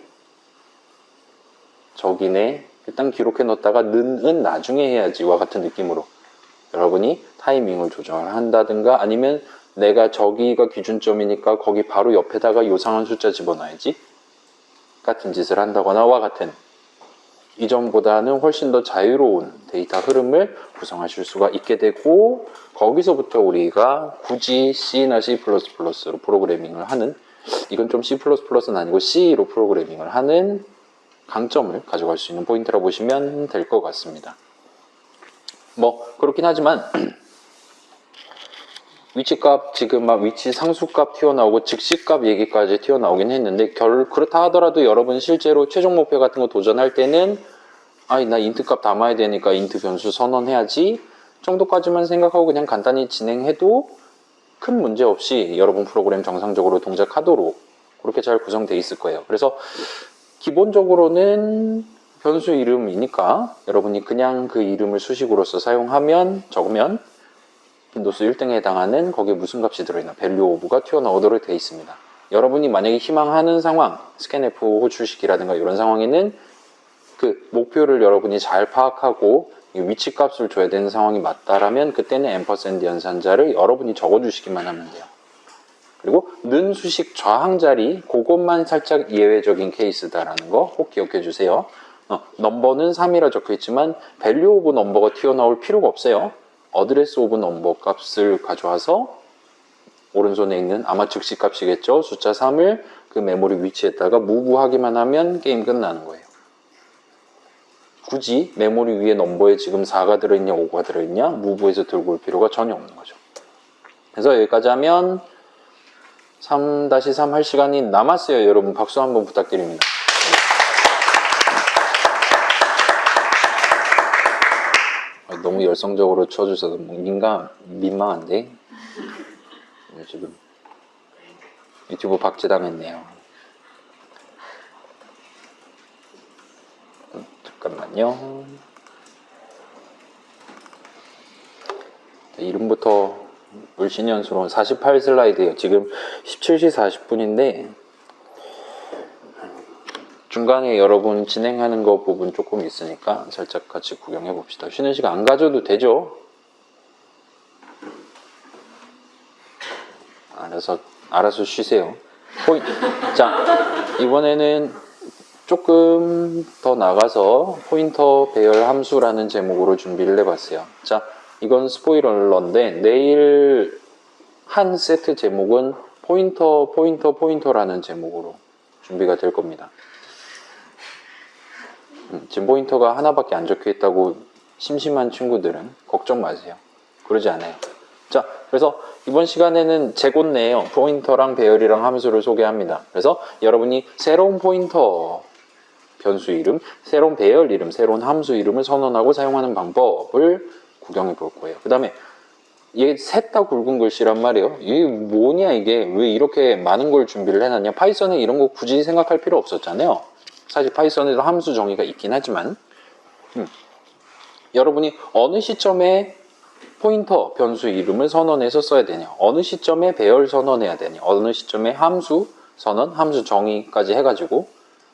저기네. 일단 기록해 놓다가 는은 나중에 해야지와 같은 느낌으로 여러분이 타이밍을 조정한다든가 아니면 내가 저기가 기준점이니까 거기 바로 옆에다가 요상한 숫자 집어넣어야지 같은 짓을 한다거나와 같은 이전보다는 훨씬 더 자유로운 데이터 흐름을 구성하실 수가 있게 되고 거기서부터 우리가 굳이 C나 C++로 프로그래밍을 하는 이건 좀 C++는 아니고 C로 프로그래밍을 하는 강점을 가져갈 수 있는 포인트라고 보시면 될 것 같습니다. 뭐 그렇긴 하지만 위치값 지금 막 위치 상수값 튀어나오고 즉시값 얘기까지 튀어나오긴 했는데 그렇다 하더라도 여러분 실제로 최종 목표 같은 거 도전할 때는 아니 나 인트값 담아야 되니까 인트 변수 선언해야지 정도까지만 생각하고 그냥 간단히 진행해도 큰 문제 없이 여러분 프로그램 정상적으로 동작하도록 그렇게 잘 구성되어 있을 거예요. 그래서 기본적으로는 변수 이름이니까 여러분이 그냥 그 이름을 수식으로서 사용하면 적으면 빈도수 1등에 해당하는 거기에 무슨 값이 들어있나 밸류 오브가 튀어나오도록 되어 있습니다. 여러분이 만약에 희망하는 상황 스캔F 호출시키라든가 이런 상황에는 그 목표를 여러분이 잘 파악하고 위치값을 줘야 되는 상황이 맞다라면 그때는 앰퍼샌드 연산자를 여러분이 적어주시기만 하면 돼요. 그리고 는 수식 좌항 자리 그것만 살짝 예외적인 케이스다라는 거 꼭 기억해 주세요. 넘버는 3이라 적혀 있지만 밸류 오브 넘버가 튀어나올 필요가 없어요. 어드레스 오브 넘버 값을 가져와서 오른손에 있는 아마 즉시 값이겠죠. 숫자 3을 그 메모리 위치에다가 무브하기만 하면 게임 끝나는 거예요. 굳이 메모리 위에 넘버에 지금 4가 들어있냐 5가 들어있냐 무브에서 들고 올 필요가 전혀 없는 거죠. 그래서 여기까지 하면 3-3 할 시간이 남았어요. 여러분 박수 한번 부탁드립니다. 너무 열성적으로 쳐주셔서 민망한데 지금 유튜브 박제당했네요. 잠깐만요. 이름부터 물신연수로 48 슬라이드예요. 지금 17시 40분인데 중간에 여러분 진행하는 거 부분 조금 있으니까 살짝 같이 구경해 봅시다. 쉬는 시간 안 가져도 되죠? 알아서 쉬세요. 자, 이번에는 조금 더 나가서 포인터 배열 함수라는 제목으로 준비를 해봤어요. 자, 이건 스포일러인데 내일 한 세트 제목은 포인터라는 제목으로 준비가 될 겁니다. 지금 포인터가 하나밖에 안 적혀 있다고 심심한 친구들은 걱정 마세요. 그러지 않아요. 자, 그래서 이번 시간에는 재곤내에요. 포인터랑 배열이랑 함수를 소개합니다. 그래서 여러분이 새로운 포인터 변수 이름, 새로운 배열 이름, 새로운 함수 이름을 선언하고 사용하는 방법을 구경해 볼 거예요. 그 다음에 이게 셋 다 굵은 글씨란 말이에요. 이게 뭐냐 이게 왜 이렇게 많은 걸 준비를 해놨냐. 파이썬에 이런 거 굳이 생각할 필요 없었잖아요. 사실 파이썬에도 함수 정의가 있긴 하지만 여러분이 어느 시점에 포인터 변수 이름을 선언해서 써야 되냐, 어느 시점에 배열 선언해야 되냐, 어느 시점에 함수 선언, 함수 정의까지 해가지고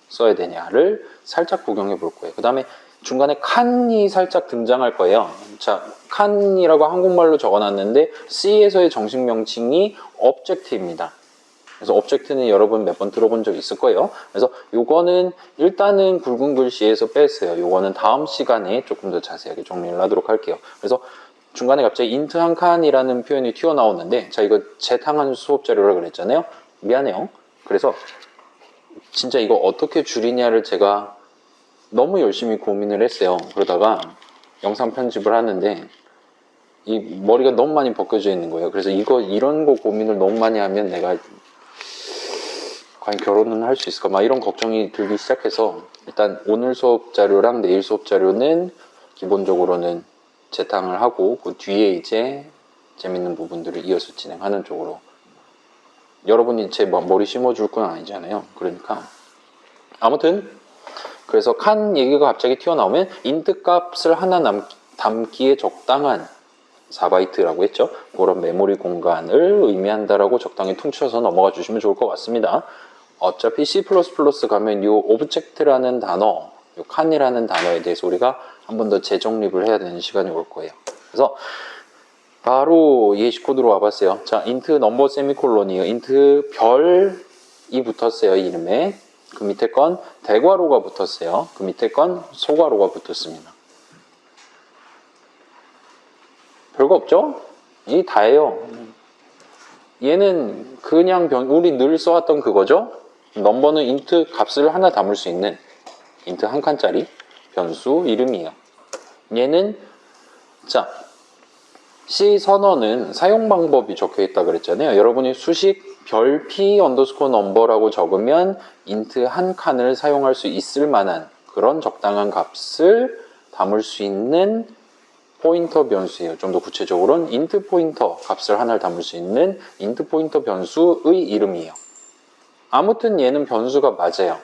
써야 되냐를 살짝 구경해 볼 거예요. 그 다음에 중간에 칸이 살짝 등장할 거예요. 자, 칸이라고 한국말로 적어놨는데 C에서의 정식 명칭이 object입니다. 그래서 object는 여러분 몇 번 들어본 적 있을 거예요. 그래서 요거는 일단은 굵은 글씨에서 뺐어요. 요거는 다음 시간에 조금 더 자세하게 정리를 하도록 할게요. 그래서 중간에 갑자기 int 한 칸이라는 표현이 튀어나오는데, 자, 이거 재탕한 수업 자료라 그랬잖아요. 미안해요. 그래서 진짜 이거 어떻게 줄이냐를 제가 너무 열심히 고민을 했어요. 그러다가 영상 편집을 하는데 이 머리가 너무 많이 벗겨져 있는 거예요. 그래서 이런 거 고민을 너무 많이 하면 내가 과연 결혼은 할 수 있을까? 막 이런 걱정이 들기 시작해서 일단 오늘 수업 자료랑 내일 수업 자료는 기본적으로는 재탕을 하고 그 뒤에 이제 재밌는 부분들을 이어서 진행하는 쪽으로. 여러분이 제 머리 심어줄 건 아니잖아요. 그러니까 아무튼 그래서 칸 얘기가 갑자기 튀어나오면 int 값을 하나 담기에 적당한 4바이트라고 했죠. 그런 메모리 공간을 의미한다라고 적당히 퉁쳐서 넘어가 주시면 좋을 것 같습니다. 어차피 C++ 가면 이 object라는 단어, 이 칸이라는 단어에 대해서 우리가 한 번 더 재정립을 해야 되는 시간이 올 거예요. 그래서 바로 예시 코드로 와봤어요. 자, int number 세미콜론이에요. int 별이 붙었어요. 이름에. 그 밑에 건 대괄호가 붙었어요. 그 밑에 건 소괄호가 붙었습니다. 별거 없죠? 이 다예요. 얘는 그냥 우리 늘 써왔던 그거죠? 넘버는 int 값을 하나 담을 수 있는 int 한 칸짜리 변수 이름이에요. 얘는 자, C 선언은 사용 방법이 적혀 있다 그랬잖아요. 여러분이 수식 별 p 언더스코어 넘버라고 적으면 int 한 칸을 사용할 수 있을 만한 그런 적당한 값을 담을 수 있는 포인터 변수예요. 좀 더 구체적으로는 int 포인터 값을 하나를 담을 수 있는 int 포인터 변수의 이름이에요. 아무튼 얘는 변수가 맞아요.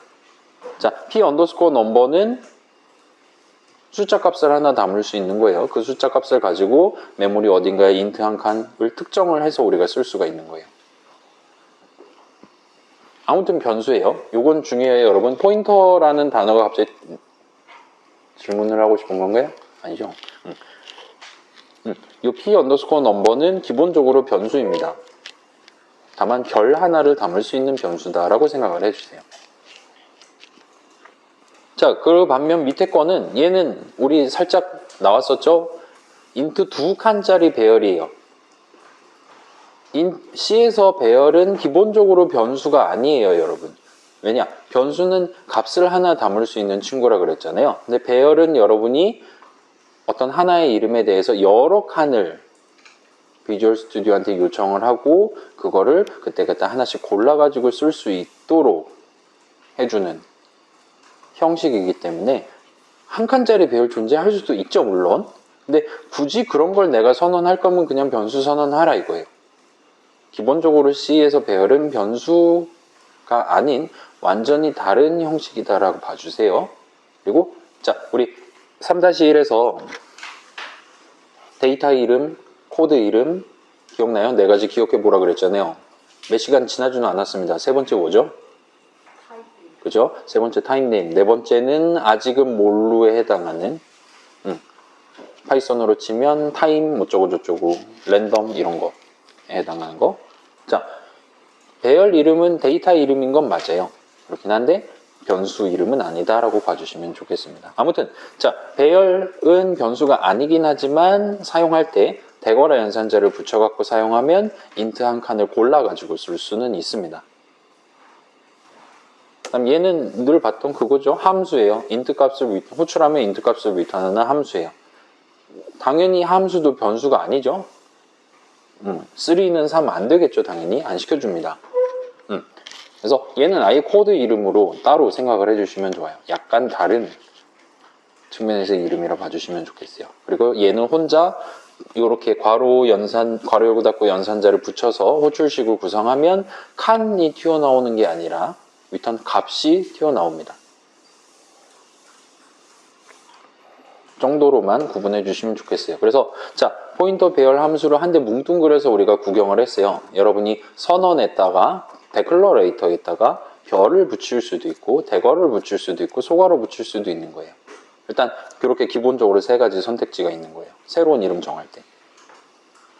자, p 언더스코어 넘버는 숫자 값을 하나 담을 수 있는 거예요. 그 숫자 값을 가지고 메모리 어딘가에 int 한 칸을 특정을 해서 우리가 쓸 수가 있는 거예요. 아무튼 변수예요. 요건 중요해요, 여러분. 포인터라는 단어가 갑자기 질문을 하고 싶은 건가요? 아니죠. 이 p 언더스코어 넘버는 기본적으로 변수입니다. 다만 별 하나를 담을 수 있는 변수다라고 생각을 해주세요. 자, 그 반면 밑에 거는 얘는 우리 살짝 나왔었죠? int 두 칸짜리 배열이에요. C에서 배열은 기본적으로 변수가 아니에요, 여러분. 왜냐? 변수는 값을 하나 담을 수 있는 친구라 그랬잖아요. 근데 배열은 여러분이 어떤 하나의 이름에 대해서 여러 칸을 비주얼 스튜디오한테 요청을 하고 그거를 그때그때 하나씩 골라가지고 쓸 수 있도록 해주는 형식이기 때문에 한 칸짜리 배열 존재할 수도 있죠, 물론. 근데 굳이 그런 걸 내가 선언할 거면 그냥 변수 선언하라 이거예요. 기본적으로 C에서 배열은 변수가 아닌 완전히 다른 형식이다라고 봐주세요. 그리고 자, 우리 3-1에서 데이터 이름, 코드 이름 기억나요? 네 가지 기억해 보라 그랬잖아요. 몇 시간 지나지는 않았습니다. 세 번째 뭐죠? 그죠? 세 번째 타임네임. 네 번째는 아직은 몰루에 해당하는 파이썬으로 치면 타임 뭐쩌고 저쩌고 랜덤 이런 거에 해당하는 거. 자, 배열 이름은 데이터 이름인 건 맞아요. 그렇긴 한데 변수 이름은 아니다라고 봐주시면 좋겠습니다. 아무튼 자, 배열은 변수가 아니긴 하지만 사용할 때 대괄호 연산자를 붙여갖고 사용하면 int 한 칸을 골라가지고 쓸 수는 있습니다. 그다음 얘는 늘 봤던 그거죠. 함수예요. int 값을 호출하면 int 값을 리턴하는 함수예요. 당연히 함수도 변수가 아니죠. 3는 3 안 되겠죠. 당연히 안 시켜줍니다. 그래서 얘는 아예 코드 이름으로 따로 생각을 해주시면 좋아요. 약간 다른 측면에서의 이름이라 봐주시면 좋겠어요. 그리고 얘는 혼자 이렇게 괄호 열고 닫고 연산자를 붙여서 호출식을 구성하면 칸이 튀어나오는 게 아니라 리턴 값이 튀어나옵니다. 정도로만 구분해 주시면 좋겠어요. 그래서 자, 포인터 배열 함수를 한데 뭉뚱그려서 우리가 구경을 했어요. 여러분이 선언에다가 데클러레이터에다가 별을 붙일 수도 있고 대괄호를 붙일 수도 있고 소괄호 붙일 수도 있는 거예요. 일단 그렇게 기본적으로 세 가지 선택지가 있는 거예요. 새로운 이름 정할 때.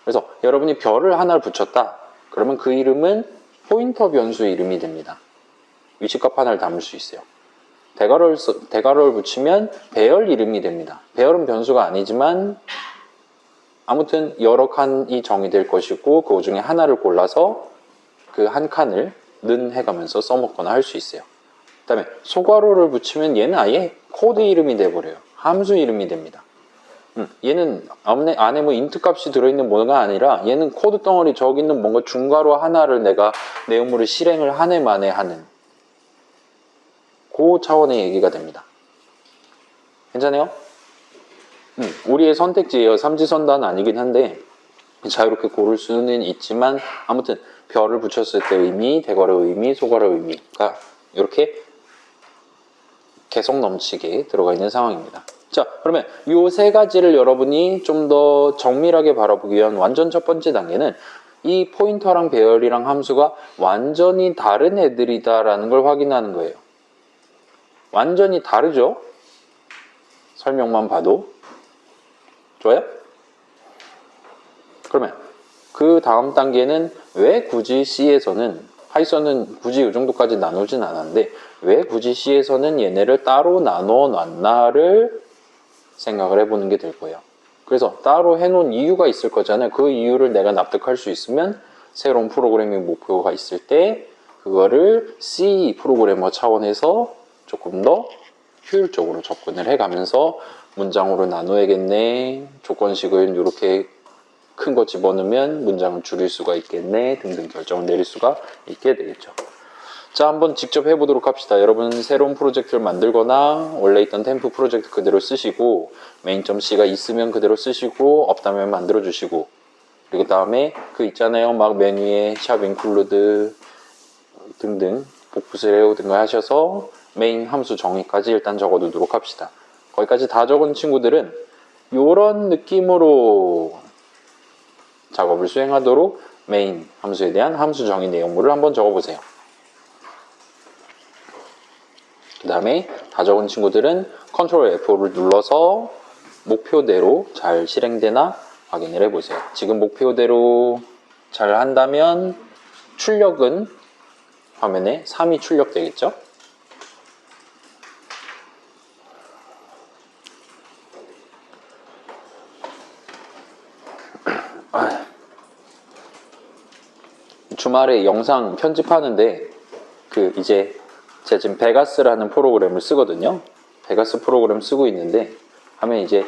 그래서 여러분이 별을 하나를 붙였다. 그러면 그 이름은 포인터 변수의 이름이 됩니다. 위치값 하나를 담을 수 있어요. 대괄호를 붙이면 배열 이름이 됩니다. 배열은 변수가 아니지만 아무튼 여러 칸이 정의될 것이고 그 중에 하나를 골라서 그 한 칸을 는 해가면서 써먹거나 할 수 있어요. 그 다음에 소괄호를 붙이면 얘는 아예 코드 이름이 돼버려요. 함수 이름이 됩니다. 얘는 안에 뭐 인트 값이 들어있는 뭐가 아니라 얘는 코드 덩어리 저기 있는 뭔가 중괄호 하나를 내가 내용물을 실행을 한 해 만에 하는 그 차원의 얘기가 됩니다. 괜찮아요? 우리의 선택지예요. 삼지선다는 아니긴 한데 자유롭게 고를 수는 있지만 아무튼 별을 붙였을 때 의미, 대괄호 의미, 소괄호 의미가 이렇게 개성 넘치게 들어가 있는 상황입니다. 자, 그러면 이 세 가지를 여러분이 좀 더 정밀하게 바라보기 위한 완전 첫 번째 단계는 이 포인터랑 배열이랑 함수가 완전히 다른 애들이다라는 걸 확인하는 거예요. 완전히 다르죠? 설명만 봐도. 좋아요? 그러면 그 다음 단계는 왜 굳이 C에서는 파이썬은 굳이 이 정도까지 나누진 않았는데 왜 굳이 C에서는 얘네를 따로 나눠 놨나를 생각을 해보는 게 될 거예요. 그래서 따로 해놓은 이유가 있을 거잖아요. 그 이유를 내가 납득할 수 있으면 새로운 프로그래밍 목표가 있을 때 그거를 C 프로그래머 차원에서 조금 더 효율적으로 접근을 해가면서 문장으로 나눠야겠네, 조건식을 이렇게 큰 거 집어넣으면 문장을 줄일 수가 있겠네 등등 결정을 내릴 수가 있게 되겠죠. 자, 한번 직접 해보도록 합시다. 여러분 새로운 프로젝트를 만들거나 원래 있던 템프 프로젝트 그대로 쓰시고 main.c가 있으면 그대로 쓰시고 없다면 만들어 주시고 그리고 다음에 그 있잖아요, 막 메뉴에 샵 include 등등 복붙을 해오든가 하셔서 메인 함수 정의까지 일단 적어두도록 합시다. 거기까지 다 적은 친구들은 이런 느낌으로 작업을 수행하도록 메인 함수에 대한 함수 정의 내용물을 한번 적어보세요. 그 다음에 다 적은 친구들은 Ctrl F5를 눌러서 목표대로 잘 실행되나 확인을 해보세요. 지금 목표대로 잘 한다면 출력은 화면에 3이 출력되겠죠? 주말에 영상 편집하는데 이제 제가 지금 베가스라는 프로그램을 쓰거든요. 베가스 프로그램 쓰고 있는데 하면 이제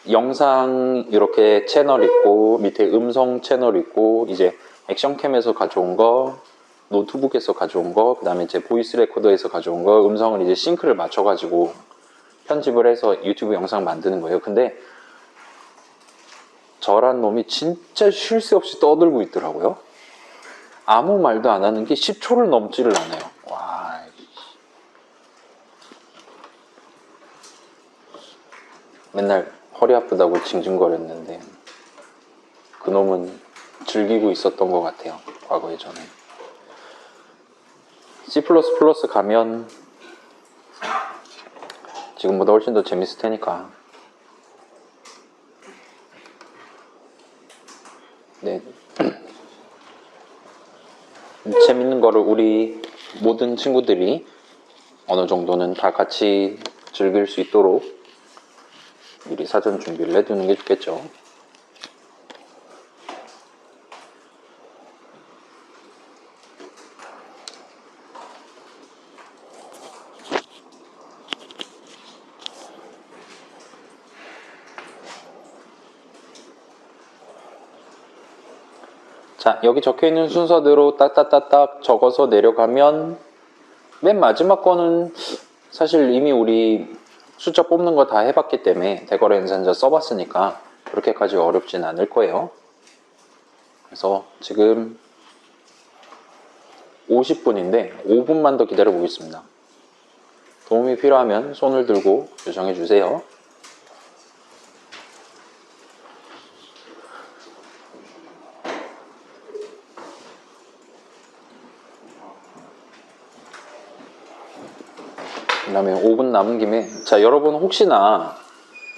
영상 이렇게 채널 있고 밑에 음성 채널 있고 이제 액션캠에서 가져온 거, 노트북에서 가져온 거, 그 다음에 이제 보이스 레코더에서 가져온 거, 음성을 이제 싱크를 맞춰가지고 편집을 해서 유튜브 영상 만드는 거예요. 근데 저란 놈이 진짜 쉴 새 없이 떠들고 있더라고요. 아무 말도 안 하는 게 10초를 넘지를 않아요. 와, 맨날 허리 아프다고 징징거렸는데 그놈은 즐기고 있었던 것 같아요. 과거에 전에. C++ 가면 지금보다 훨씬 더 재밌을 테니까. 네. 재밌는 거를 우리 모든 친구들이 어느 정도는 다 같이 즐길 수 있도록 미리 사전 준비를 해두는 게 좋겠죠. 자, 여기 적혀있는 순서대로 딱딱딱딱 적어서 내려가면 맨 마지막 거는 사실 이미 우리 숫자 뽑는 거 다 해봤기 때문에 대괄호 연산자 써봤으니까 그렇게까지 어렵진 않을 거예요. 그래서 지금 50분인데 5분만 더 기다려 보겠습니다. 도움이 필요하면 손을 들고 요청해 주세요. 그다음에 5분 남은 김에 자 여러분 혹시나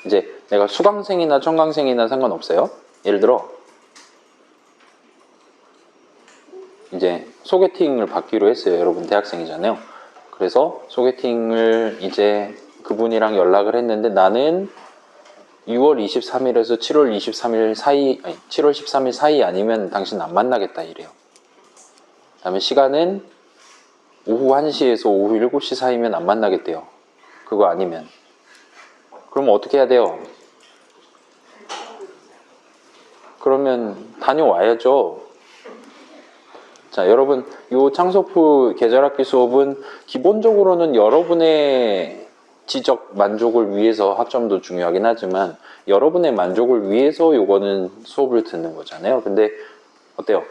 이제 내가 수강생이나 청강생이나 상관없어요. 예를 들어 이제 소개팅을 받기로 했어요. 여러분 대학생이잖아요. 그래서 소개팅을 이제 그분이랑 연락을 했는데 나는 6월 23일에서 7월 23일 사이, 아니 7월 13일 사이 아니면 당신 안 만나겠다 이래요. 그다음에 시간은 오후 1시에서 오후 7시 사이면 안 만나겠대요. 그거 아니면. 그러면 어떻게 해야 돼요? 그러면 다녀와야죠. 자, 여러분, 이 창소프 계절학기 수업은 기본적으로는 여러분의 지적 만족을 위해서 학점도 중요하긴 하지만 여러분의 만족을 위해서 요거는 수업을 듣는 거잖아요. 근데 어때요?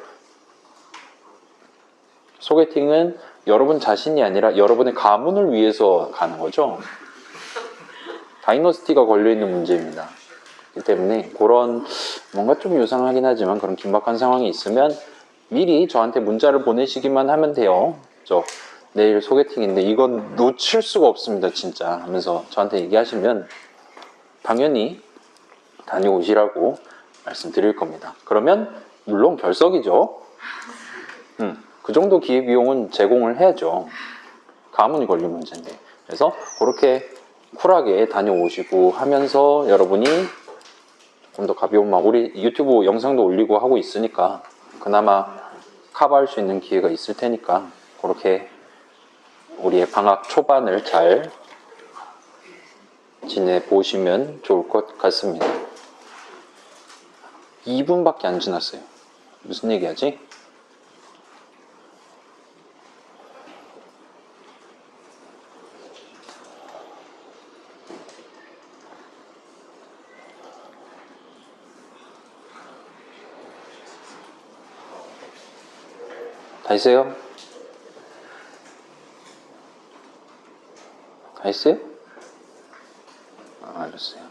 소개팅은 여러분 자신이 아니라 여러분의 가문을 위해서 가는 거죠. 다이너스티가 걸려있는 문제입니다. 그렇기 때문에 그런 뭔가 좀 유상하긴 하지만 그런 긴박한 상황이 있으면 미리 저한테 문자를 보내시기만 하면 돼요. 저 내일 소개팅인데 이건 놓칠 수가 없습니다 진짜 하면서 저한테 얘기하시면 당연히 다녀오시라고 말씀드릴 겁니다. 그러면 물론 결석이죠. 그 정도 기회비용은 제공을 해야죠. 가문이 걸린 문제인데. 그래서 그렇게 쿨하게 다녀오시고 하면서 여러분이 조금 더 가벼운 마음, 우리 유튜브 영상도 올리고 하고 있으니까 그나마 커버할 수 있는 기회가 있을 테니까 그렇게 우리의 방학 초반을 잘 지내보시면 좋을 것 같습니다. 2분밖에 안 지났어요. 무슨 얘기하지? 다 했어요? 다 했어요? 알았어요.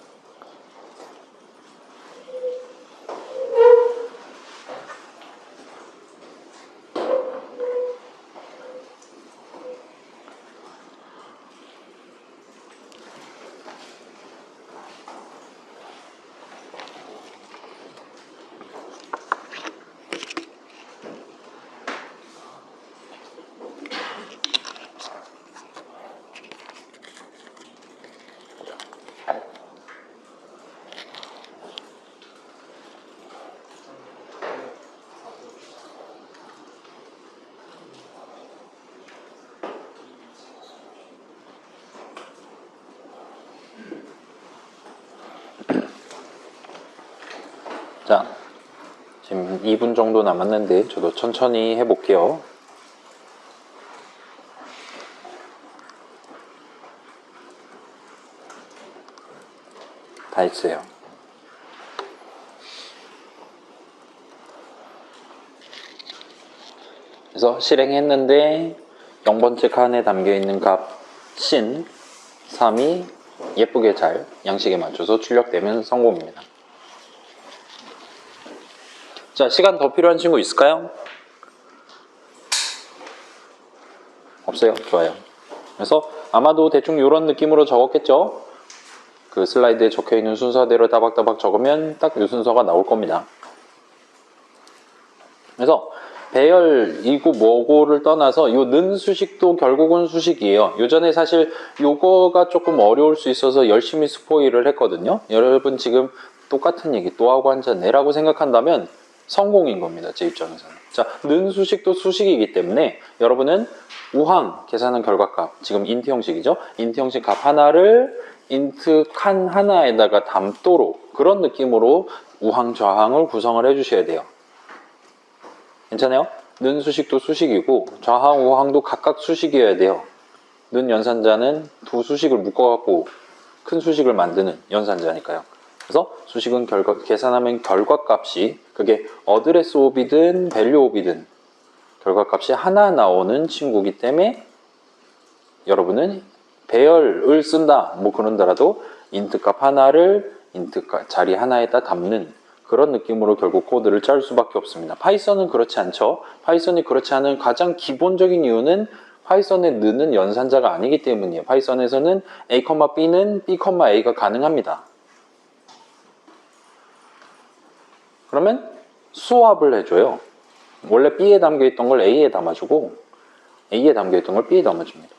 자, 지금 2분 정도 남았는데 저도 천천히 해볼게요. 다 했어요. 그래서 실행했는데 0번째 칸에 담겨있는 값 신 3이 예쁘게 잘 양식에 맞춰서 출력되면 성공입니다. 자, 시간 더 필요한 친구 있을까요? 없어요? 좋아요. 그래서 아마도 대충 이런 느낌으로 적었겠죠? 그 슬라이드에 적혀있는 순서대로 따박따박 적으면 딱 이 순서가 나올 겁니다. 그래서 배열이고 뭐고를 떠나서 요 는 수식도 결국은 수식이에요. 요전에 사실 요거가 조금 어려울 수 있어서 열심히 스포일을 했거든요. 여러분 지금 똑같은 얘기 또 하고 앉았네 라고 생각한다면 성공인 겁니다. 제 입장에서는. 자, 는 수식도 수식이기 때문에 여러분은 우항 계산한 결과값, 지금 인트 형식이죠. 인트 형식 값 하나를 인트 칸 하나에다가 담도록 그런 느낌으로 우항 좌항을 구성을 해주셔야 돼요. 괜찮아요? 는 수식도 수식이고 좌항 우항도 각각 수식이어야 돼요. 는 연산자는 두 수식을 묶어갖고 큰 수식을 만드는 연산자니까요. 그래서 수식은 계산하면 결과값이 그게 어드레스 옵이든 밸류 옵이든 결과값이 하나 나오는 친구이기 때문에 여러분은 배열을 쓴다 뭐 그런다라도 인트값 하나를 인트값 자리 하나에다 담는 그런 느낌으로 결국 코드를 짤 수밖에 없습니다. 파이썬은 그렇지 않죠. 파이썬이 그렇지 않은 가장 기본적인 이유는 파이썬의 는은 연산자가 아니기 때문이에요. 파이썬에서는 a, b는 b, a가 가능합니다. 그러면 수합을 해줘요. 원래 b에 담겨있던 걸 a에 담아주고 a에 담겨있던 걸 b에 담아줍니다.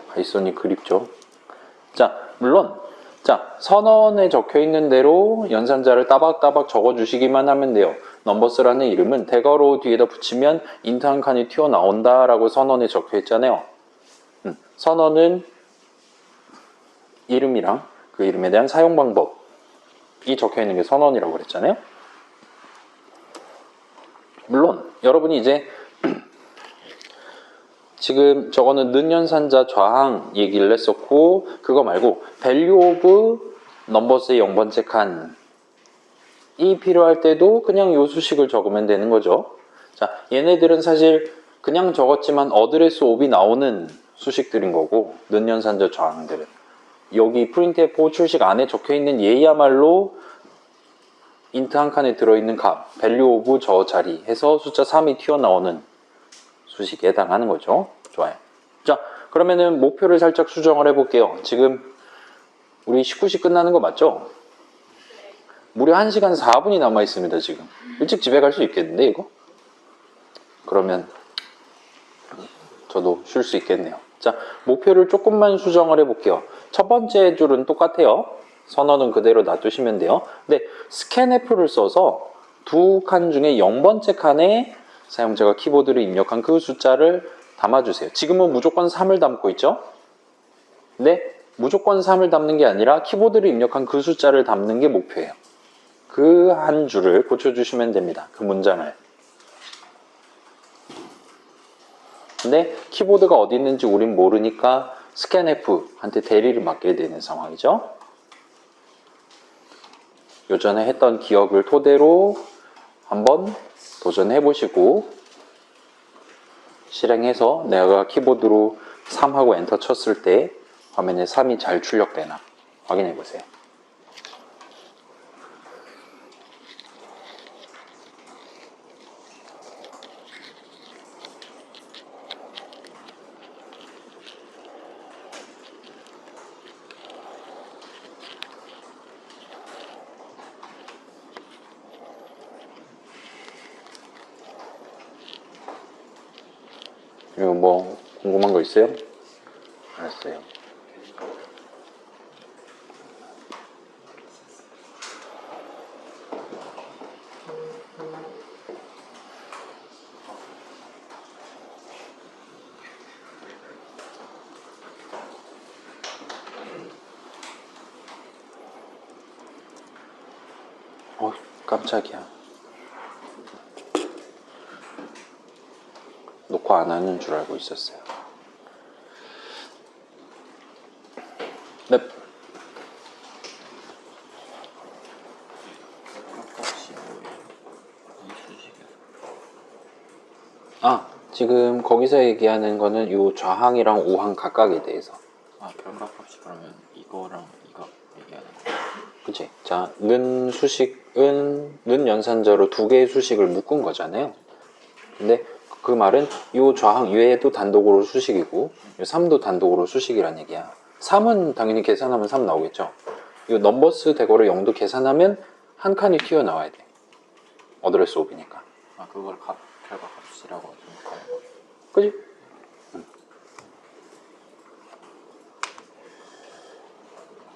파이썬이 그립죠. 자, 물론 선언에 적혀있는 대로 연산자를 따박따박 적어주시기만 하면 돼요. 넘버스라는 이름은 대괄호 뒤에다 붙이면 인트 한 칸이 튀어나온다 라고 선언에 적혀있잖아요. 선언은 이름이랑 그 이름에 대한 사용 방법이 적혀있는 게 선언이라고 그랬잖아요. 물론 여러분이 이제 지금 저거는 는 연산자 좌항 얘기를 했었고, 그거 말고 value of numbers의 0번째 칸이 필요할 때도 그냥 요 수식을 적으면 되는 거죠. 자, 얘네들은 사실 그냥 적었지만 어드레스 of이 나오는 수식들인 거고, 는 연산자 좌항들은 여기 printf 출식 안에 적혀있는 얘야말로 int 한 칸에 들어있는 값 value of 저 자리 해서 숫자 3이 튀어나오는 수식에 해당하는 거죠. 좋아요. 자, 그러면은 목표를 살짝 수정을 해볼게요. 지금 우리 19시 끝나는 거 맞죠? 무려 1시간 4분이 남아 있습니다. 지금 일찍 집에 갈 수 있겠는데 이거? 그러면 저도 쉴 수 있겠네요. 자, 목표를 조금만 수정을 해볼게요. 첫 번째 줄은 똑같아요. 선언은 그대로 놔두시면 돼요. 근데 scanf를 써서 두 칸 중에 0번째 칸에 사용자가 키보드를 입력한 그 숫자를 담아주세요. 지금은 무조건 3을 담고 있죠? 근데 무조건 3을 담는 게 아니라 키보드를 입력한 그 숫자를 담는 게 목표예요. 그 한 줄을 고쳐주시면 됩니다. 그 문장을. 근데 키보드가 어디 있는지 우린 모르니까 scanf한테 대리를 맡게 되는 상황이죠. 요전에 했던 기억을 토대로 한번 도전해 보시고 실행해서 내가 키보드로 3하고 엔터 쳤을 때 화면에 3이 잘 출력되나 확인해 보세요. 그리고 뭐 궁금한 거 있어요? 알았어요. 깜짝이야. 녹화 안 하는 줄 알고 있었어요. 네. 지금 거기서 얘기하는 거는 요 좌항이랑 우항 각각에 대해서. 결과값이 그러면 이거랑 이거 얘기하는 거. 그치? 자, 는 수식은 는 연산자로 두 개의 수식을 묶은 거잖아요. 근데 그 말은 요 좌항 얘도 단독으로 수식이고 요 3도 단독으로 수식이란 얘기야. 3은 당연히 계산하면 3 나오겠죠. 요 넘버스 대괄호 0도 계산하면 한 칸이 튀어나와야 돼. 어드레스 옵이니까. 그걸 결과값이라고 생각하는 거. 그지?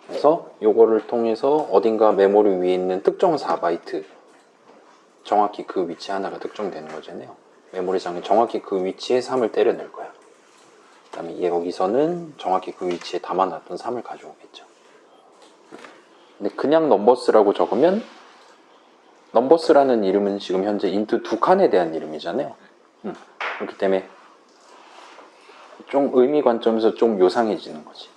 그래서 요거를 통해서 어딘가 메모리 위에 있는 특정 4바이트 정확히 그 위치 하나가 특정되는 거잖아요. 메모리상에 정확히 그 위치에 3을 때려낼 거야. 그 다음에 여기서는 정확히 그 위치에 담아놨던 3을 가져오겠죠. 근데 그냥 넘버스라고 적으면 넘버스라는 이름은 지금 현재 인트 두 칸에 대한 이름이잖아요. 그렇기 때문에 좀 의미 관점에서 좀 요상해지는 거지.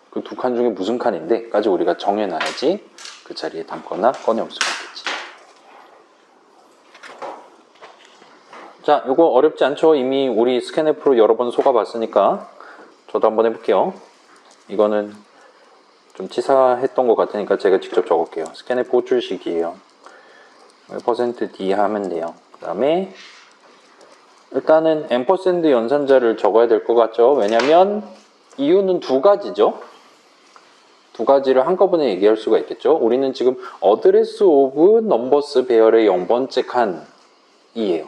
그 두 칸 중에 무슨 칸인데 까지 우리가 정해놔야지 그 자리에 담거나 꺼내올 수가 있겠지. 자, 이거 어렵지 않죠? 이미 우리 스캔F로 여러 번 속아봤으니까 저도 한번 해볼게요. 이거는 좀 치사했던 것 같으니까 제가 직접 적을게요. 스캔F 호출식이에요. %D 하면 돼요. 그 다음에 일단은 앰퍼샌드 연산자를 적어야 될 것 같죠? 왜냐면 이유는 두 가지죠. 두 가지를 한꺼번에 얘기할 수가 있겠죠. 우리는 지금 어드레스 오브 넘버스 배열의 0번째 칸이에요.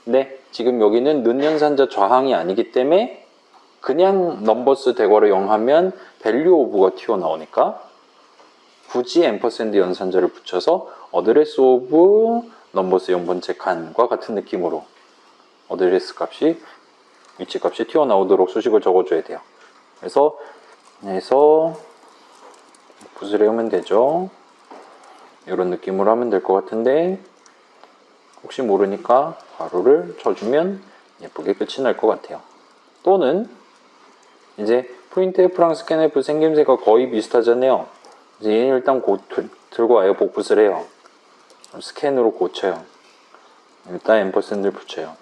근데 지금 여기는 는 연산자 좌항이 아니기 때문에 그냥 넘버스 대괄호 0 하면 밸류 오브가 튀어나오니까 굳이 앰퍼샌드 연산자를 붙여서 어드레스 오브 넘버스 0번째 칸과 같은 느낌으로 어드레스 값이 위치 값이 튀어나오도록 수식을 적어줘야 돼요. 그래서 붓을 외우면 되죠. 이런 느낌으로 하면 될 것 같은데 혹시 모르니까 괄호를 쳐주면 예쁘게 끝이 날 것 같아요. 또는 이제 프린트F랑 스캔F 생김새가 거의 비슷하잖아요. 이제 얘는 일단 들고 와요. 복붙을 해요. 스캔으로 고쳐요. 일단 앰퍼샌드를 붙여요.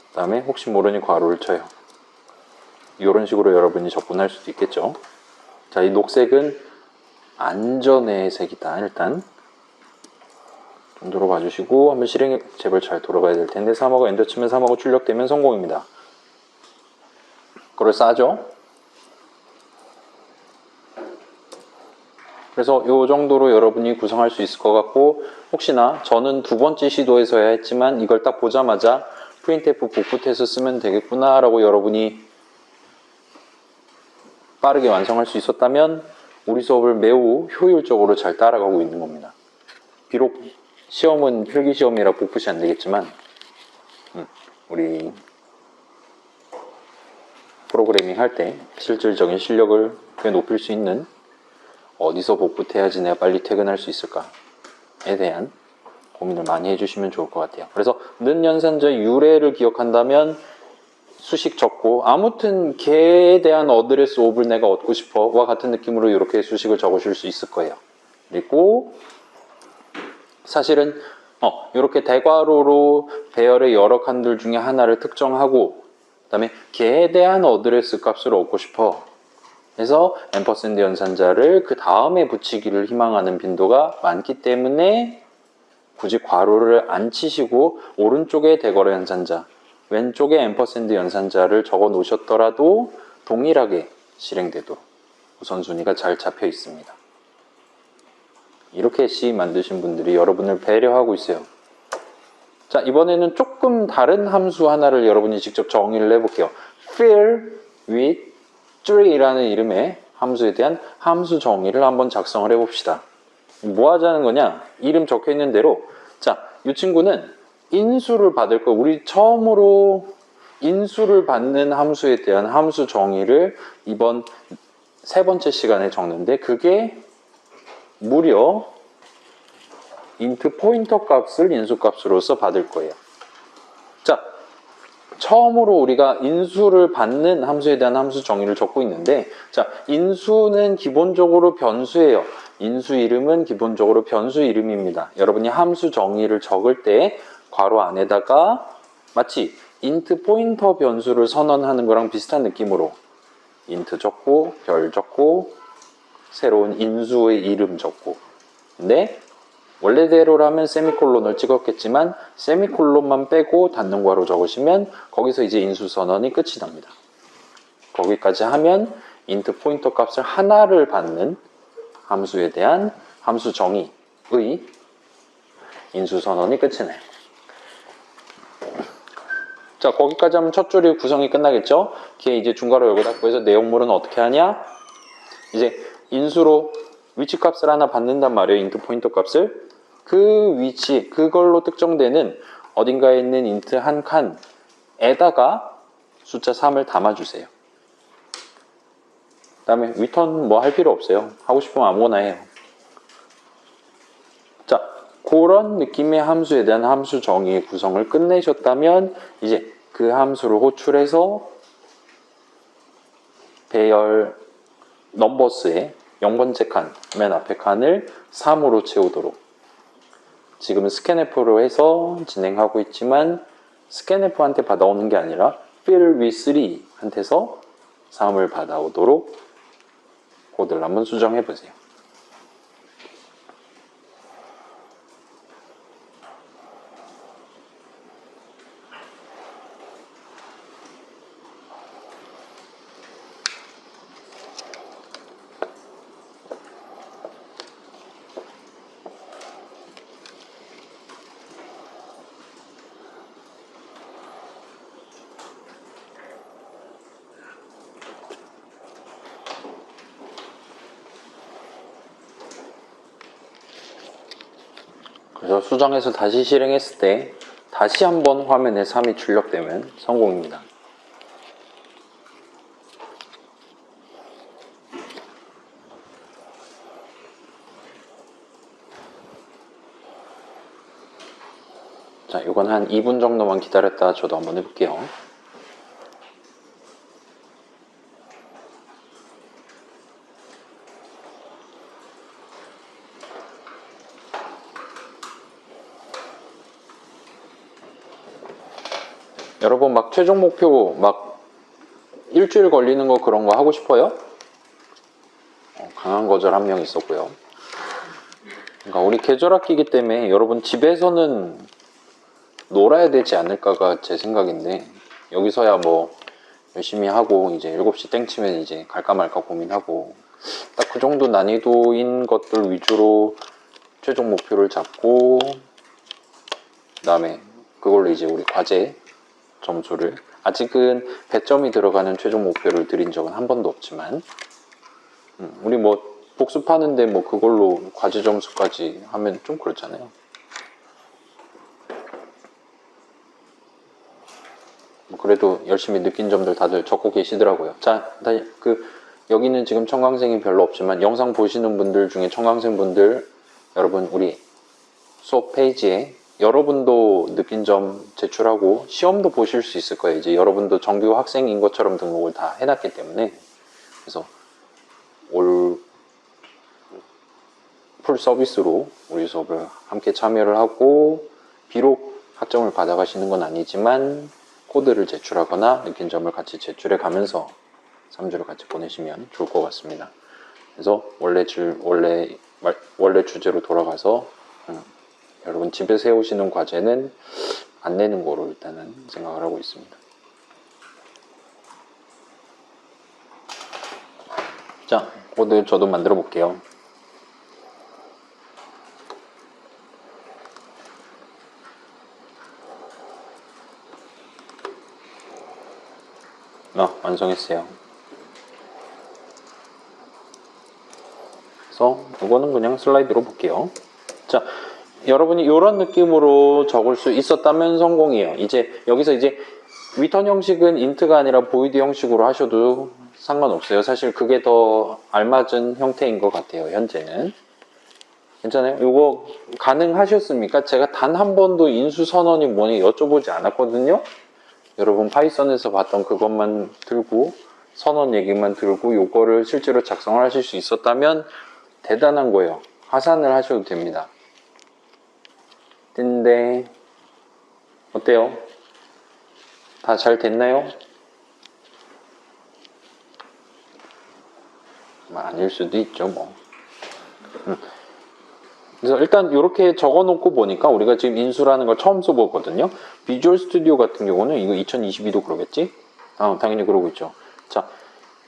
그 다음에 혹시 모르니 괄호를 쳐요. 이런 식으로 여러분이 접근할 수도 있겠죠. 자, 이 녹색은 안전의 색이다. 일단 정도로 봐주시고 한번 실행이 제발 잘 돌아가야 될 텐데 3하고 엔터 치면 3하고 출력되면 성공입니다. 그럴싸하죠? 그래서 이 정도로 여러분이 구성할 수 있을 것 같고 혹시나 저는 두 번째 시도에서야 했지만 이걸 딱 보자마자 printf 복붙해서 쓰면 되겠구나 라고 여러분이 빠르게 완성할 수 있었다면 우리 수업을 매우 효율적으로 잘 따라가고 있는 겁니다. 비록 시험은 필기시험이라 복붙이 안 되겠지만 우리 프로그래밍 할 때 실질적인 실력을 꽤 높일 수 있는 어디서 복붙해야지 내가 빨리 퇴근할 수 있을까에 대한 고민을 많이 해주시면 좋을 것 같아요. 그래서 는 연산자 유래를 기억한다면 수식 적고 아무튼 걔에 대한 어드레스 오브를 내가 얻고 싶어와 같은 느낌으로 이렇게 수식을 적으실 수 있을 거예요. 그리고 사실은 이렇게 대괄호로 배열의 여러 칸들 중에 하나를 특정하고 그 다음에 걔에 대한 어드레스 값을 얻고 싶어 해서 앰퍼샌드 연산자를 그 다음에 붙이기를 희망하는 빈도가 많기 때문에 굳이 괄호를 안 치시고 오른쪽에 대괄호 연산자 왼쪽에 앰퍼샌드 연산자를 적어 놓으셨더라도 동일하게 실행되도록 우선순위가 잘 잡혀 있습니다. 이렇게 C 만드신 분들이 여러분을 배려하고 있어요. 자, 이번에는 조금 다른 함수 하나를 여러분이 직접 정의를 해볼게요. fill with tree라는 이름의 함수에 대한 함수 정의를 한번 작성을 해봅시다. 뭐 하자는 거냐? 이름 적혀 있는 대로 자, 이 친구는 인수를 받을 거 우리 처음으로 인수를 받는 함수에 대한 함수 정의를 이번 세 번째 시간에 적는데 그게 무려 int 포인터 값을 인수 값으로서 받을 거예요. 자, 처음으로 우리가 인수를 받는 함수에 대한 함수 정의를 적고 있는데 자, 인수는 기본적으로 변수예요. 인수 이름은 기본적으로 변수 이름입니다. 여러분이 함수 정의를 적을 때 괄호 안에다가 마치 int 포인터 변수를 선언하는 거랑 비슷한 느낌으로 int 적고 별 적고 새로운 인수의 이름 적고 근데 원래대로라면 세미콜론을 찍었겠지만 세미콜론만 빼고 닫는 괄호 적으시면 거기서 이제 인수 선언이 끝이 납니다. 거기까지 하면 int 포인터 값을 하나를 받는 함수에 대한 함수 정의의 인수 선언이 끝이 나요. 자, 거기까지 하면 첫 줄이 구성이 끝나겠죠? 걔 이제 중괄호 열고 닫고 해서 내용물은 어떻게 하냐? 이제 인수로 위치 값을 하나 받는단 말이에요. int 포인터 값을. 그 위치, 그걸로 특정되는 어딘가에 있는 int 한 칸에다가 숫자 3을 담아주세요. 그 다음에 return 뭐 할 필요 없어요. 하고 싶으면 아무거나 해요. 자, 그런 느낌의 함수에 대한 함수 정의의 구성을 끝내셨다면 이제 그 함수를 호출해서 배열 넘버스의 0번째 칸, 맨 앞에 칸을 3으로 채우도록 지금은 스캔F로 해서 진행하고 있지만 스캔F한테 받아오는 게 아니라 fill with 3 한테서 3을 받아오도록 코드를 한번 수정해 보세요. 그래서 수정해서 다시 실행했을 때 다시 한번 화면에 3이 출력되면 성공입니다. 자, 이건 한 2분 정도만 기다렸다 저도 한번 해볼게요. 여러분 막 최종 목표 막 일주일 걸리는 거 그런 거 하고 싶어요? 강한 거절 한 명 있었고요. 그러니까 우리 계절학기이기 때문에 여러분 집에서는 놀아야 되지 않을까가 제 생각인데 여기서야 뭐 열심히 하고 이제 7시 땡 치면 이제 갈까 말까 고민하고 딱 그 정도 난이도인 것들 위주로 최종 목표를 잡고 그다음에 그걸로 이제 우리 과제 점수를 아직은 배점이 들어가는 최종 목표를 드린 적은 한 번도 없지만 우리 뭐 복습하는데 뭐 그걸로 과제 점수까지 하면 좀 그렇잖아요. 뭐 그래도 열심히 느낀 점들 다들 적고 계시더라고요. 자, 여기는 지금 청강생이 별로 없지만 영상 보시는 분들 중에 청강생 분들 여러분 우리 수업 페이지에 여러분도 느낀 점 제출하고 시험도 보실 수 있을 거예요. 이제 여러분도 정규 학생인 것처럼 등록을 다 해놨기 때문에 그래서 올 풀 서비스로 우리 수업을 함께 참여를 하고 비록 학점을 받아가시는 건 아니지만 코드를 제출하거나 느낀 점을 같이 제출해 가면서 3주를 같이 보내시면 좋을 것 같습니다. 그래서 원래 주제로 돌아가서 여러분 집에서 해오시는 과제는 안 내는 거로 일단은 생각을 하고 있습니다. 자, 코드 저도 만들어 볼게요. 완성했어요. 그래서 이거는 그냥 슬라이드로 볼게요. 자, 여러분이 이런 느낌으로 적을 수 있었다면 성공이에요. 이제 여기서 이제 리턴 형식은 인트가 아니라 보이드 형식으로 하셔도 상관없어요. 사실 그게 더 알맞은 형태인 것 같아요. 현재는. 괜찮아요? 이거 가능하셨습니까? 제가 단 한 번도 인수 선언이 뭐니 여쭤보지 않았거든요. 여러분 파이썬에서 봤던 그것만 들고 선언 얘기만 들고 요거를 실제로 작성을 하실 수 있었다면 대단한 거예요. 하산을 하셔도 됩니다. 근데 어때요? 다 잘 됐나요? 아닐 수도 있죠 뭐. 그래서 일단 이렇게 적어놓고 보니까 우리가 지금 인수라는 걸 처음 써보거든요. 비주얼 스튜디오 같은 경우는 이거 2022도 그러겠지? 당연히 그러고 있죠. 자,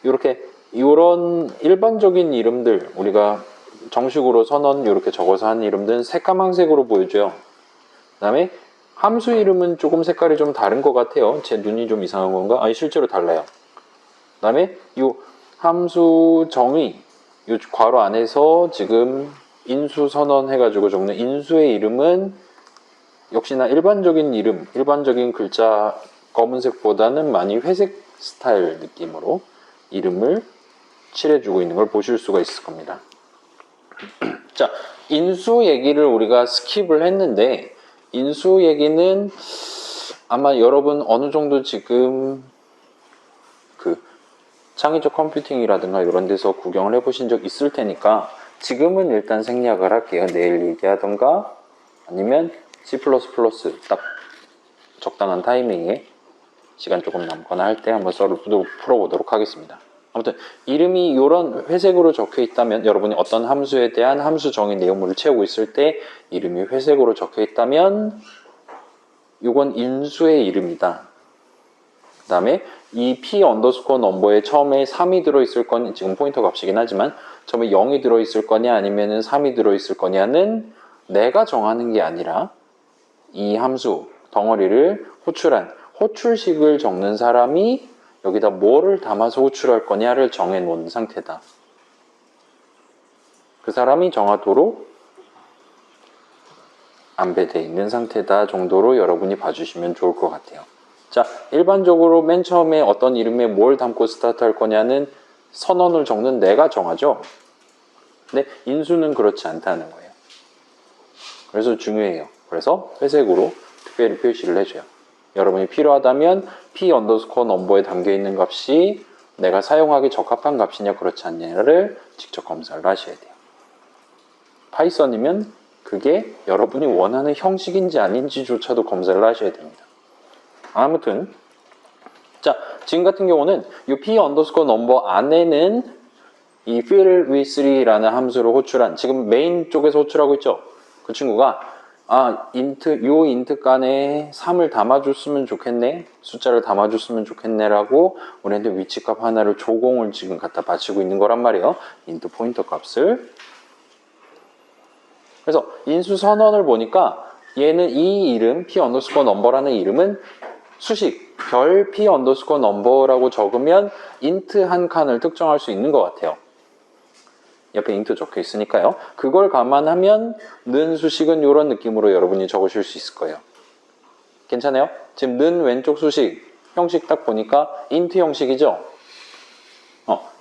이렇게 이런 일반적인 이름들 우리가 정식으로 선언 이렇게 적어서 한 이름들은 새까만색으로 보여줘요. 그 다음에 함수 이름은 조금 색깔이 좀 다른 것 같아요. 제 눈이 좀 이상한 건가? 아니 실제로 달라요. 그 다음에 이 함수 정의 이 괄호 안에서 지금 인수 선언 해가지고 적는 인수의 이름은 역시나 일반적인 이름, 일반적인 글자 검은색보다는 많이 회색 스타일 느낌으로 이름을 칠해주고 있는 걸 보실 수가 있을 겁니다. 자, 인수 얘기를 우리가 스킵을 했는데 인수 얘기는 아마 여러분 어느 정도 지금 그 창의적 컴퓨팅이라든가 이런 데서 구경을 해보신 적 있을 테니까 지금은 일단 생략을 할게요. 내일 얘기하던가 아니면 C++ 딱 적당한 타이밍에 시간 조금 남거나 할 때 한번 썰을 풀어보도록 하겠습니다. 아무튼 이름이 이런 회색으로 적혀 있다면 여러분이 어떤 함수에 대한 함수 정의 내용물을 채우고 있을 때 이름이 회색으로 적혀 있다면 이건 인수의 이름이다. 그 다음에 이 p 언더스코어 넘버에 처음에 3이 들어있을 거니 지금 포인터 값이긴 하지만 처음에 0이 들어있을 거냐 아니면 3이 들어있을 거냐는 내가 정하는 게 아니라 이 함수 덩어리를 호출한 호출식을 적는 사람이 여기다 뭐를 담아서 호출할 거냐를 정해 놓은 상태다. 그 사람이 정하도록 안배되어 있는 상태다 정도로 여러분이 봐주시면 좋을 것 같아요. 자, 일반적으로 맨 처음에 어떤 이름에 뭘 담고 스타트할 거냐는 선언을 적는 내가 정하죠. 근데 인수는 그렇지 않다는 거예요. 그래서 중요해요. 그래서 회색으로 특별히 표시를 해줘요. 여러분이 필요하다면 p_number에 담겨있는 값이 내가 사용하기 적합한 값이냐 그렇지 않냐를 직접 검사를 하셔야 돼요. 파이썬이면 그게 여러분이 원하는 형식인지 아닌지조차도 검사를 하셔야 됩니다. 아무튼 자, 지금 같은 경우는 이 p_number 안에는 이 fill with라는 함수를 호출한, 지금 메인 쪽에서 호출하고 있죠. 그 친구가 요 인트 간에 3을 담아줬으면 좋겠네, 숫자를 담아줬으면 좋겠네라고 우리한테 위치값 하나를 조공을 지금 갖다 바치고 있는 거란 말이에요. 인트 포인터 값을. 그래서 인수 선언을 보니까 얘는 이 이름 p_number라는 이름은 수식 별 p_number라고 적으면 인트 한 칸을 특정할 수 있는 것 같아요. 옆에 인트 적혀 있으니까요. 그걸 감안하면 는 수식은 이런 느낌으로 여러분이 적으실 수 있을 거예요. 괜찮아요? 지금 는 왼쪽 수식 형식 딱 보니까 인트 형식이죠.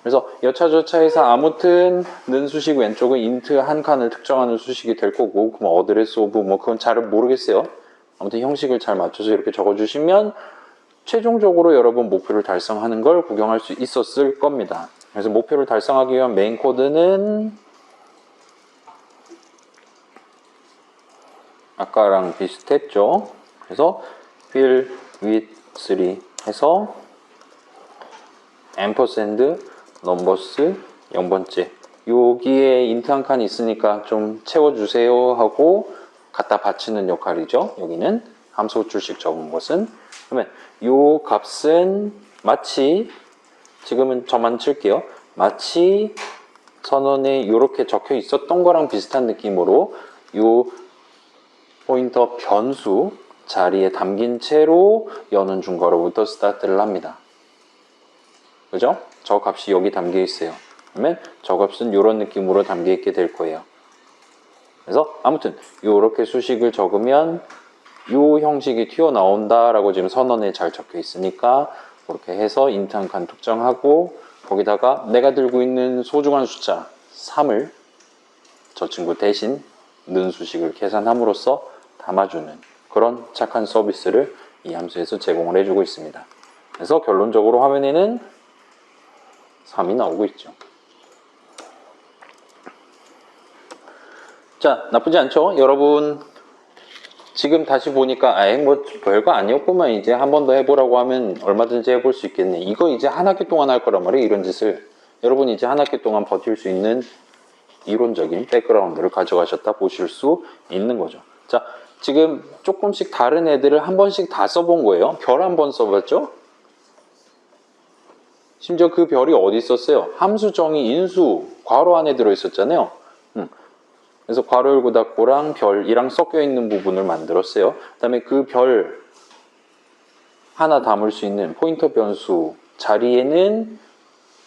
그래서 여차저차해서 아무튼 는 수식 왼쪽은 인트 한 칸을 특정하는 수식이 될 거고, 그럼 어드레스 오브 그건 잘은 모르겠어요. 아무튼 형식을 잘 맞춰서 이렇게 적어주시면 최종적으로 여러분 목표를 달성하는 걸 구경할 수 있었을 겁니다. 그래서 목표를 달성하기 위한 메인 코드는 아까랑 비슷했죠. 그래서 fill with 3 해서 ampersand numbers 0번째 여기에 인트 한 칸이 있으니까 좀 채워주세요 하고 갖다 바치는 역할이죠. 여기는 함수 호출식 적은 것은. 그러면 요 값은 마치, 지금은 저만 칠게요. 마치 선언에 이렇게 적혀 있었던 거랑 비슷한 느낌으로 요 포인터 변수 자리에 담긴 채로 여는 중괄호부터 스타트를 합니다. 그죠? 저 값이 여기 담겨 있어요. 그러면 저 값은 이런 느낌으로 담겨 있게 될 거예요. 그래서 아무튼 이렇게 수식을 적으면 이 형식이 튀어나온다라고 지금 선언에 잘 적혀 있으니까 그렇게 해서 인트 한 칸 특정하고 거기다가 내가 들고 있는 소중한 숫자 3을 저 친구 대신 는 수식을 계산함으로써 담아주는 그런 착한 서비스를 이 함수에서 제공을 해주고 있습니다. 그래서 결론적으로 화면에는 3이 나오고 있죠. 자, 나쁘지 않죠? 여러분 지금 다시 보니까 뭐 별거 아니었구만, 이제 한 번 더 해보라고 하면 얼마든지 해볼 수 있겠네. 이거 이제 한 학기 동안 할 거란 말이에요. 이런 짓을 여러분이 이제 한 학기 동안 버틸 수 있는 이론적인 백그라운드를 가져가셨다 보실 수 있는 거죠. 자, 지금 조금씩 다른 애들을 한 번씩 다 써본 거예요. 별 한 번 써봤죠? 심지어 그 별이 어디 있었어요? 함수 정의 인수 괄호 안에 들어있었잖아요. 그래서 괄호 열고 닫고랑 별이랑 섞여 있는 부분을 만들었어요. 그 다음에 그 별 하나 담을 수 있는 포인터 변수 자리에는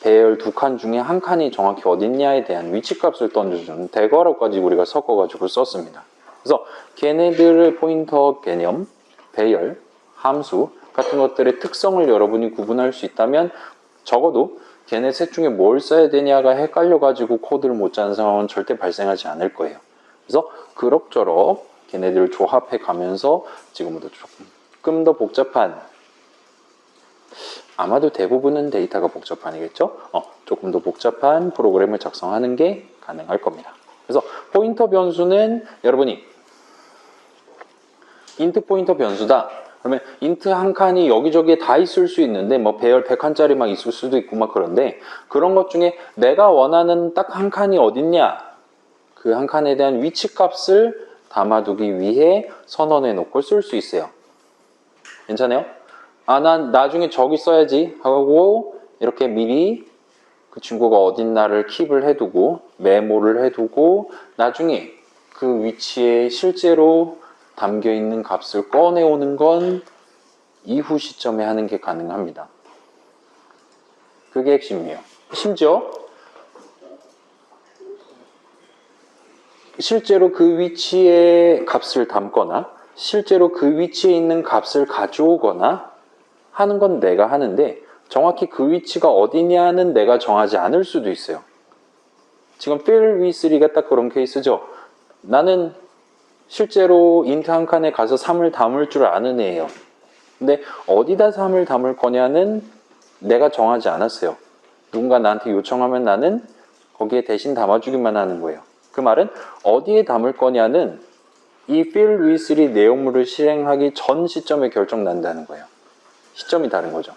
배열 두 칸 중에 한 칸이 정확히 어딨냐에 대한 위치값을 던져주는 대괄호까지 우리가 섞어가지고 썼습니다. 그래서 걔네들의 포인터 개념, 배열, 함수 같은 것들의 특성을 여러분이 구분할 수 있다면 적어도 걔네 셋 중에 뭘 써야 되냐가 헷갈려가지고 코드를 못 짜는 상황은 절대 발생하지 않을 거예요. 그래서 그럭저럭 걔네들을 조합해 가면서 지금보다 조금 더 복잡한, 아마도 대부분은 데이터가 복잡하겠죠? 조금 더 복잡한 프로그램을 작성하는 게 가능할 겁니다. 그래서 포인터 변수는 여러분이 인트 포인터 변수다. 그러면 인트 한 칸이 여기저기에 다 있을 수 있는데 뭐 배열 100칸짜리 막 있을 수도 있고 막 그런데 그런 것 중에 내가 원하는 딱 한 칸이 어딨냐, 그 한 칸에 대한 위치 값을 담아두기 위해 선언해 놓고 쓸 수 있어요. 괜찮아요? 난 나중에 저기 써야지 하고 이렇게 미리 그 친구가 어딨나를 킵을 해두고 메모를 해두고 나중에 그 위치에 실제로 담겨있는 값을 꺼내오는 건 이후 시점에 하는 게 가능합니다. 그게 핵심이에요. 심지어 실제로 그 위치에 값을 담거나 실제로 그 위치에 있는 값을 가져오거나 하는 건 내가 하는데 정확히 그 위치가 어디냐는 내가 정하지 않을 수도 있어요. 지금 fill with3가 딱 그런 케이스죠. 나는 실제로 int 한 칸에 가서 3을 담을 줄 아는 애예요. 근데 어디다 3을 담을 거냐는 내가 정하지 않았어요. 누군가 나한테 요청하면 나는 거기에 대신 담아주기만 하는 거예요. 그 말은 어디에 담을 거냐는 이 fill with3 내용물을 실행하기 전 시점에 결정난다는 거예요. 시점이 다른 거죠.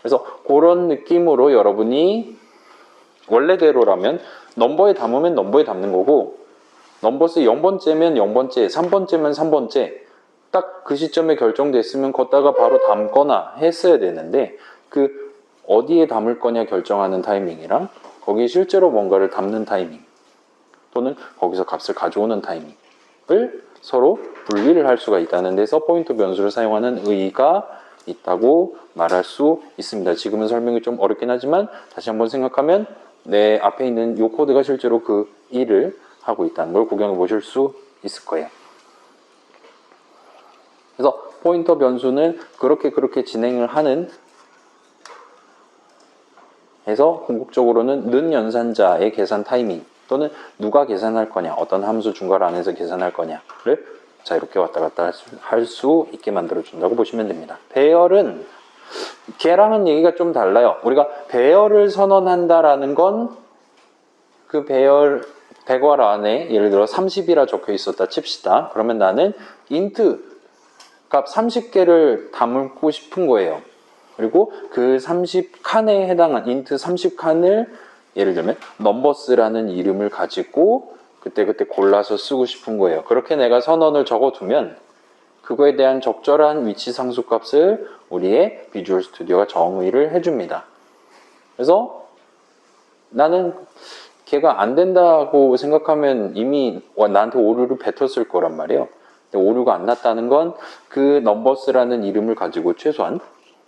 그래서 그런 느낌으로 여러분이 원래대로라면 넘버에 담으면 넘버에 담는 거고 넘버스 0번째면 0번째, 3번째면 3번째 딱 그 시점에 결정됐으면 걷다가 바로 담거나 했어야 되는데 그 어디에 담을 거냐 결정하는 타이밍이랑 거기 실제로 뭔가를 담는 타이밍 또는 거기서 값을 가져오는 타이밍을 서로 분리를 할 수가 있다는 데서 포인터 변수를 사용하는 의의가 있다고 말할 수 있습니다. 지금은 설명이 좀 어렵긴 하지만 다시 한번 생각하면 내 앞에 있는 이 코드가 실제로 그 일을 하고 있다는 걸 구경해 보실 수 있을 거예요. 그래서 포인터 변수는 그렇게 진행을 하는 해서 궁극적으로는 는 연산자의 계산 타이밍 또는 누가 계산할 거냐 어떤 함수 중괄 안에서 계산할 거냐를 자유롭게 왔다 갔다 할 수 있게 만들어 준다고 보시면 됩니다. 배열은 걔랑은 얘기가 좀 달라요. 우리가 배열을 선언한다라는 건 그 배열 대괄호 안에 예를 들어 30이라 적혀 있었다 칩시다. 그러면 나는 int 값 30개를 담고 싶은 거예요. 그리고 그 30칸에 해당한 int 30칸을 예를 들면 넘버스라는 이름을 가지고 그때 골라서 쓰고 싶은 거예요. 그렇게 내가 선언을 적어두면 그거에 대한 적절한 위치 상수 값을 우리의 비주얼 스튜디오가 정의를 해줍니다. 그래서 나는 걔가 안 된다고 생각하면 이미 나한테 오류를 뱉었을 거란 말이에요. 근데 오류가 안 났다는 건 그 넘버스라는 이름을 가지고 최소한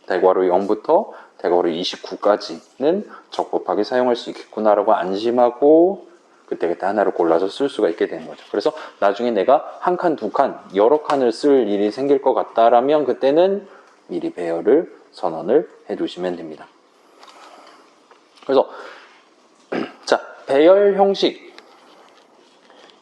대괄호 0부터 대괄호 29까지는 적법하게 사용할 수 있겠구나라고 안심하고 그때 하나를 골라서 쓸 수가 있게 되는 거죠. 그래서 나중에 내가 한 칸, 두 칸, 여러 칸을 쓸 일이 생길 것 같다라면 그때는 미리 배열을 선언을 해두시면 됩니다. 그래서 자, 배열 형식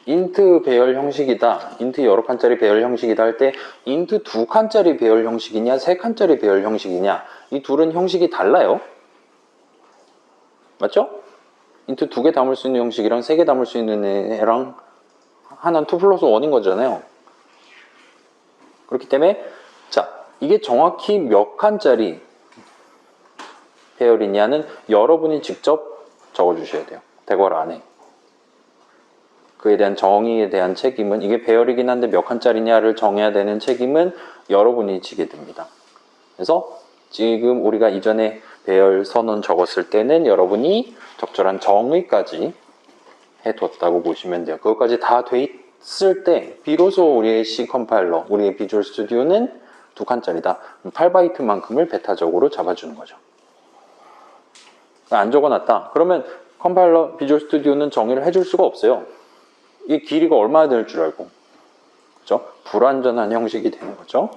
int 배열 형식이다. int 여러 칸짜리 배열 형식이다 할 때 int 두 칸짜리 배열 형식이냐 세 칸짜리 배열 형식이냐 이 둘은 형식이 달라요. 맞죠? int 두 개 담을 수 있는 형식이랑 세 개 담을 수 있는 애랑 하나는 2 플러스 1인 거잖아요. 그렇기 때문에 자 이게 정확히 몇 칸짜리 배열이냐는 여러분이 직접 적어주셔야 돼요. 대괄호 안에. 그에 대한 정의에 대한 책임은 이게 배열이긴 한데 몇 칸짜리냐를 정해야 되는 책임은 여러분이 지게 됩니다. 그래서 지금 우리가 이전에 배열 선언 적었을 때는 여러분이 적절한 정의까지 해뒀다고 보시면 돼요. 그것까지 다 돼 있을 때 비로소 우리의 C 컴파일러, 우리의 비주얼 스튜디오는 두 칸짜리다. 8바이트만큼을 베타적으로 잡아주는 거죠. 안 적어놨다. 그러면 컴파일러 비주얼 스튜디오는 정의를 해줄 수가 없어요. 이 길이가 얼마나 될 줄 알고. 그죠? 불완전한 형식이 되는 거죠.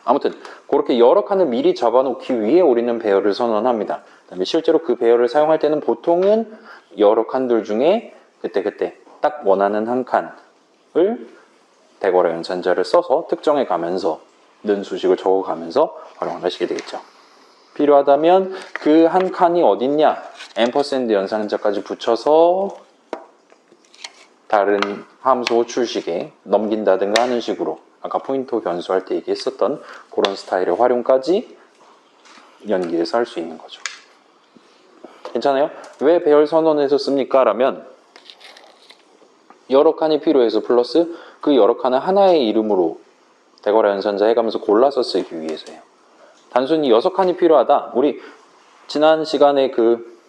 아무튼 그렇게 여러 칸을 미리 잡아놓기 위해 우리는 배열을 선언합니다. 그다음에 실제로 그 배열을 사용할 때는 보통은 여러 칸들 중에 그때 딱 원하는 한 칸을 대괄호 연산자를 써서 특정해 가면서 는 수식을 적어가면서 활용을 하시게 되겠죠. 필요하다면 그 한 칸이 어딨냐 앰퍼샌드 연산자까지 붙여서 다른 함수 호출식에 넘긴다든가 하는 식으로 아까 포인터 변수할 때 얘기했었던 그런 스타일의 활용까지 연기해서 할 수 있는 거죠. 괜찮아요? 왜 배열 선언에서 씁니까? 라면 여러 칸이 필요해서 플러스 그 여러 칸을 하나의 이름으로 대괄호 연산자 해가면서 골라서 쓰기 위해서예요. 단순히 6칸이 필요하다. 우리 지난 시간에 그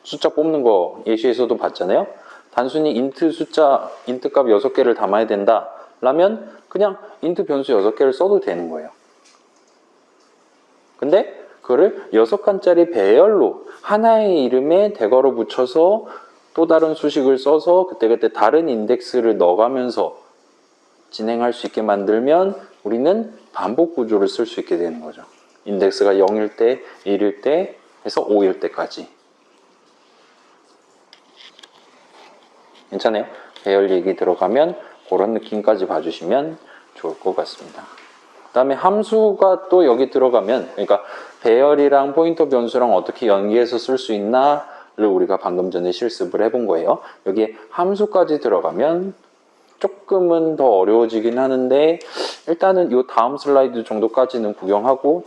숫자 뽑는 거 예시에서도 봤잖아요. 단순히 int 숫자, int 값 6개를 담아야 된다. 라면 그냥 int 변수 6개를 써도 되는 거예요. 근데 그거를 6칸짜리 배열로 하나의 이름에 대괄호 붙여서 또 다른 수식을 써서 그때그때 다른 인덱스를 넣어가면서 진행할 수 있게 만들면 우리는 반복 구조를 쓸 수 있게 되는 거죠. 인덱스가 0일 때, 1일 때 해서 5일 때까지. 괜찮아요? 배열 얘기 들어가면 그런 느낌까지 봐주시면 좋을 것 같습니다. 그 다음에 함수가 또 여기 들어가면, 그러니까 배열이랑 포인터 변수랑 어떻게 연계해서 쓸 수 있나를 우리가 방금 전에 실습을 해본 거예요. 여기에 함수까지 들어가면 조금은 더 어려워지긴 하는데, 일단은 이 다음 슬라이드 정도까지는 구경하고,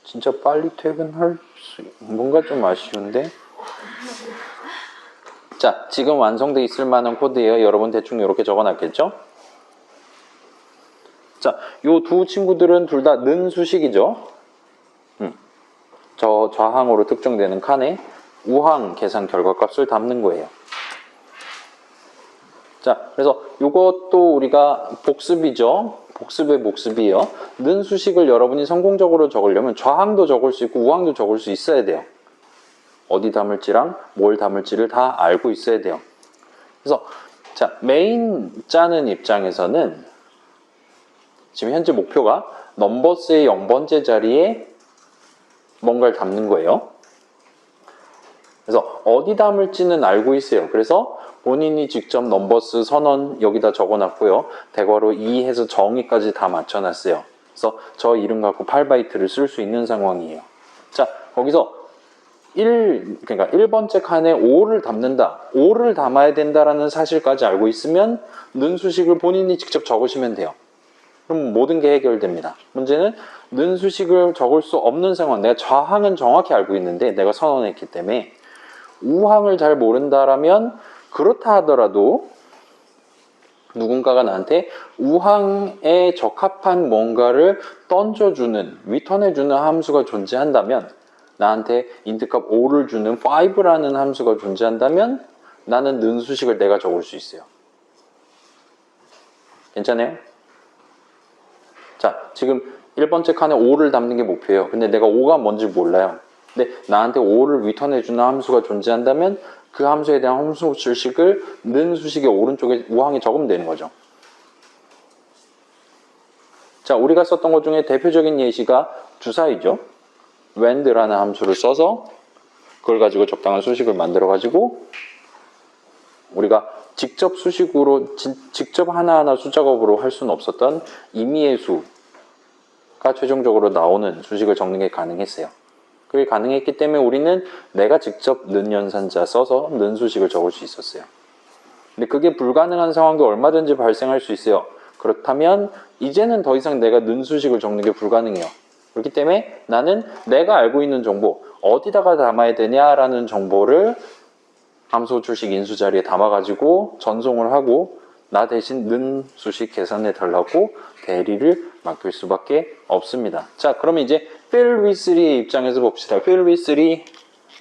진짜 빨리 퇴근할 수, 뭔가 좀 아쉬운데. 자, 지금 완성돼 있을 만한 코드예요. 여러분 대충 이렇게 적어놨겠죠? 자, 요 두 친구들은 둘 다 는 수식이죠. 저 좌항으로 특정되는 칸에 우항 계산 결과값을 담는 거예요. 자, 그래서 이것도 우리가 복습이죠. 복습의 복습이에요. 는 수식을 여러분이 성공적으로 적으려면 좌항도 적을 수 있고 우항도 적을 수 있어야 돼요. 어디 담을지랑 뭘 담을지를 다 알고 있어야 돼요. 그래서 자, 메인 짜는 입장에서는 지금 현재 목표가 넘버스의 0번째 자리에 뭔가를 담는 거예요. 그래서 어디 담을지는 알고 있어요. 그래서 본인이 직접 넘버스 선언 여기다 적어놨고요. 대괄호 2 해서 정의까지 다 맞춰놨어요. 그래서 저 이름 갖고 8바이트를 쓸 수 있는 상황이에요. 자, 거기서 그러니까 1번째 칸에 5를 담는다. 5를 담아야 된다라는 사실까지 알고 있으면 는 수식을 본인이 직접 적으시면 돼요. 그럼 모든 게 해결됩니다. 문제는 는 수식을 적을 수 없는 상황. 내가 좌항은 정확히 알고 있는데 내가 선언했기 때문에 우항을 잘 모른다라면 그렇다 하더라도 누군가가 나한테 우항에 적합한 뭔가를 던져주는, 리턴해주는 함수가 존재한다면 나한테 인트값 5를 주는 5라는 함수가 존재한다면 나는 는 수식을 내가 적을 수 있어요. 괜찮아요? 자, 지금 1번째 칸에 5를 담는 게 목표예요. 근데 내가 5가 뭔지 몰라요. 근데 나한테 5를 리턴해주는 함수가 존재한다면 그 함수에 대한 함수 수식을 는 수식의 오른쪽에 우항에 적으면 되는 거죠. 자, 우리가 썼던 것 중에 대표적인 예시가 주사위죠. when라는 함수를 써서 그걸 가지고 적당한 수식을 만들어 가지고 우리가 직접 수식으로 직접 하나하나 수작업으로 할 수는 없었던 임의의 수가 최종적으로 나오는 수식을 적는 게 가능했어요. 그게 가능했기 때문에 우리는 내가 직접 는 연산자 써서 는 수식을 적을 수 있었어요. 근데 그게 불가능한 상황도 얼마든지 발생할 수 있어요. 그렇다면 이제는 더 이상 내가 는 수식을 적는 게 불가능해요. 그렇기 때문에 나는 내가 알고 있는 정보, 어디다가 담아야 되냐라는 정보를 함수 출식 인수 자리에 담아가지고 전송을 하고 나 대신 는 수식 계산해 달라고 대리를 맡길 수밖에 없습니다. 자, 그러면 이제 fill with3의 입장에서 봅시다. fill with3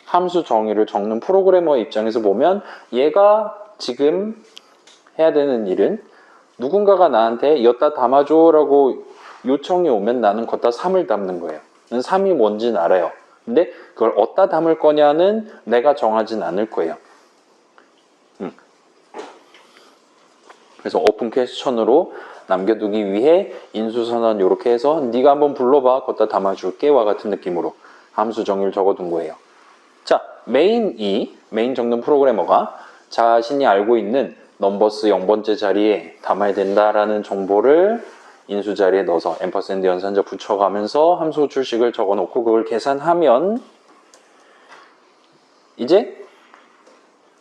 함수 정의를 적는 프로그래머의 입장에서 보면 얘가 지금 해야 되는 일은 누군가가 나한테 여기다 담아줘 라고 요청이 오면 나는 걷다 3을 담는 거예요. 3이 뭔지는 알아요. 근데 그걸 어디다 담을 거냐는 내가 정하진 않을 거예요. 그래서 오픈 퀘스천으로 남겨두기 위해 인수선언 이렇게 해서 네가 한번 불러봐 걷다 담아줄게 와 같은 느낌으로 함수 정의를 적어둔 거예요. 자, 메인 적는 프로그래머가 자신이 알고 있는 넘버스 0번째 자리에 담아야 된다라는 정보를 인수 자리에 넣어서 앰퍼센드 연산자 붙여가면서 함수 출식을 적어놓고 그걸 계산하면 이제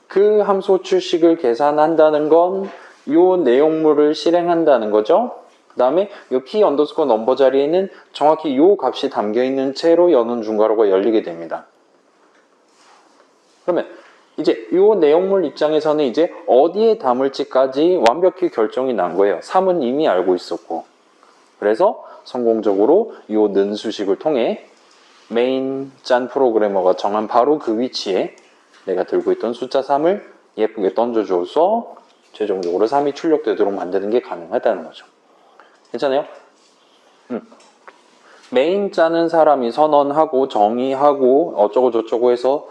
그 함수 출식을 계산한다는 건 요 내용물을 실행한다는 거죠. 그 다음에 요 p 언더스코어 넘버 자리에는 정확히 요 값이 담겨있는 채로 연운 중괄호가 열리게 됩니다. 그러면 이제 요 내용물 입장에서는 이제 어디에 담을지까지 완벽히 결정이 난 거예요. 3은 이미 알고 있었고. 그래서 성공적으로 요 는 수식을 통해 메인 짠 프로그래머가 정한 바로 그 위치에 내가 들고 있던 숫자 3을 예쁘게 던져줘서 최종적으로 3이 출력되도록 만드는 게 가능하다는 거죠. 괜찮아요? 메인 짜는 사람이 선언하고 정의하고 어쩌고 저쩌고 해서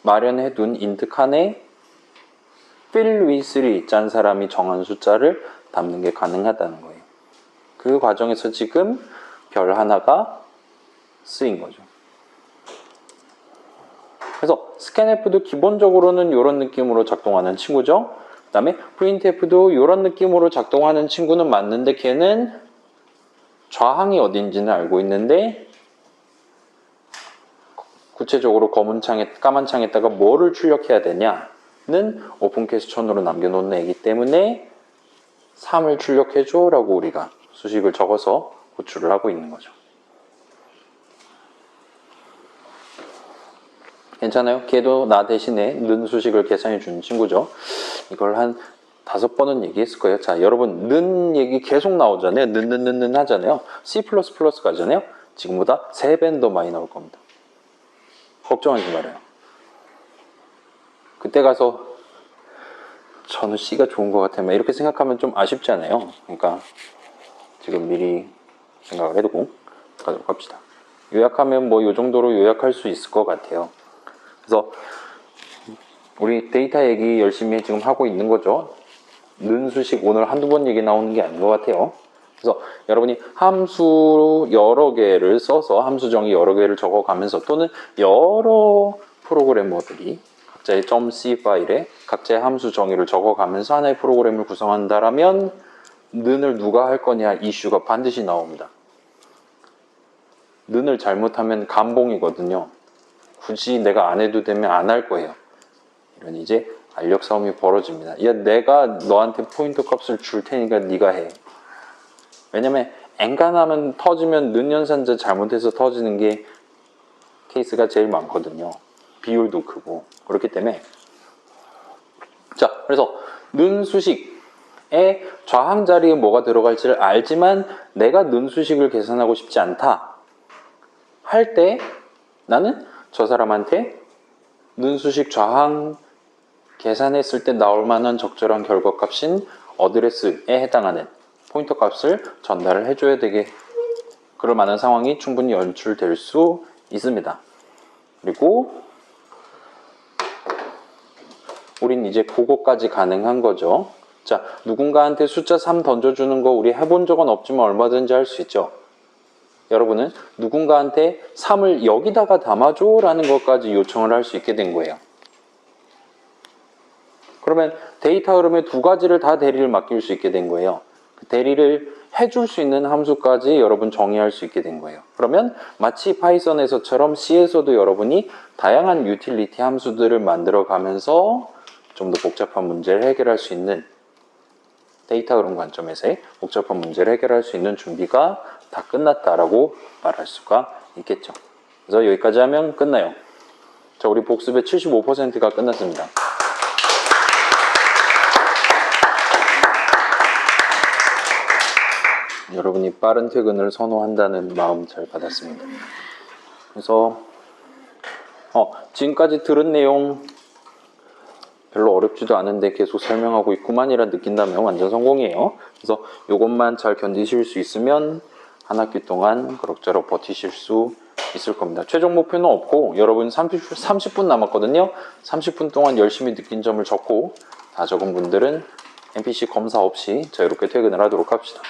마련해둔 인트 칸에 fill with를 짠 사람이 정한 숫자를 담는 게 가능하다는 거예요. 그 과정에서 지금 별 하나가 쓰인 거죠. 그래서 scanf도 기본적으로는 이런 느낌으로 작동하는 친구죠. 그 다음에 printf도 이런 느낌으로 작동하는 친구는 맞는데 걔는 좌항이 어딘지는 알고 있는데 구체적으로 검은 창에 까만 창에다가 뭐를 출력해야 되냐는 오픈 퀘스천으로 남겨놓는 애기 때문에 3을 출력해줘 라고 우리가 수식을 적어서 호출을 하고 있는 거죠. 괜찮아요? 걔도 나 대신에 는 수식을 계산해 주는 친구죠. 이걸 한 5번은 얘기했을 거예요. 자, 여러분 는 얘기 계속 나오잖아요. 는 하잖아요. C++ 가잖아요. 지금보다 3배는 더 많이 나올 겁니다. 걱정하지 말아요. 그때 가서 저는 C가 좋은 것 같아요. 이렇게 생각하면 좀 아쉽지 않아요? 그러니까 지금 미리 생각을 해두고 가도록 합시다. 요약하면 뭐 이 정도로 요약할 수 있을 것 같아요. 그래서 우리 데이터 얘기 열심히 지금 하고 있는 거죠. 는 수식 오늘 한두 번 얘기 나오는 게 아닌 것 같아요. 그래서 여러분이 함수 여러 개를 써서 함수 정의 여러 개를 적어가면서 또는 여러 프로그래머들이 각자의 .c 파일에 각자의 함수 정의를 적어가면서 하나의 프로그램을 구성한다라면 는을 누가 할 거냐 이슈가 반드시 나옵니다. 는을 잘못하면 감봉이거든요. 굳이 내가 안 해도 되면 안 할 거예요. 이런 이제 알력 싸움이 벌어집니다. 야, 내가 너한테 포인터 값을 줄 테니까 네가 해. 왜냐면 엔간하면 터지면 는 연산자 잘못해서 터지는 게 케이스가 제일 많거든요. 비율도 크고 그렇기 때문에 자, 그래서 는 수식에 좌항 자리에 뭐가 들어갈지를 알지만 내가 는 수식을 계산하고 싶지 않다 할 때 나는 저 사람한테 는 수식 좌항 계산했을 때 나올 만한 적절한 결과값인 어드레스에 해당하는 포인터 값을 전달을 해줘야 되게 그럴 만한 상황이 충분히 연출될 수 있습니다. 그리고 우린 이제 그거까지 가능한 거죠. 자, 누군가한테 숫자 3 던져주는 거 우리 해본 적은 없지만 얼마든지 할 수 있죠. 여러분은 누군가한테 3을 여기다가 담아줘 라는 것까지 요청을 할 수 있게 된 거예요. 그러면 데이터 흐름의 두 가지를 다 대리를 맡길 수 있게 된 거예요. 그 대리를 해줄 수 있는 함수까지 여러분 정의할 수 있게 된 거예요. 그러면 마치 파이썬에서처럼 C에서도 여러분이 다양한 유틸리티 함수들을 만들어 가면서 좀 더 복잡한 문제를 해결할 수 있는 데이터 흐름 관점에서의 복잡한 문제를 해결할 수 있는 준비가 다 끝났다라고 말할 수가 있겠죠. 그래서 여기까지 하면 끝나요. 자, 우리 복습의 75%가 끝났습니다. 여러분이 빠른 퇴근을 선호한다는 마음 잘 받았습니다. 그래서 지금까지 들은 내용 별로 어렵지도 않은데 계속 설명하고 있구만이라 느낀다면 완전 성공이에요. 그래서 이것만 잘 견디실 수 있으면 한 학기 동안 그럭저럭 버티실 수 있을 겁니다. 최종 목표는 없고 여러분 30분 남았거든요. 30분 동안 열심히 느낀 점을 적고 다 적은 분들은 NPC 검사 없이 자유롭게 퇴근을 하도록 합시다.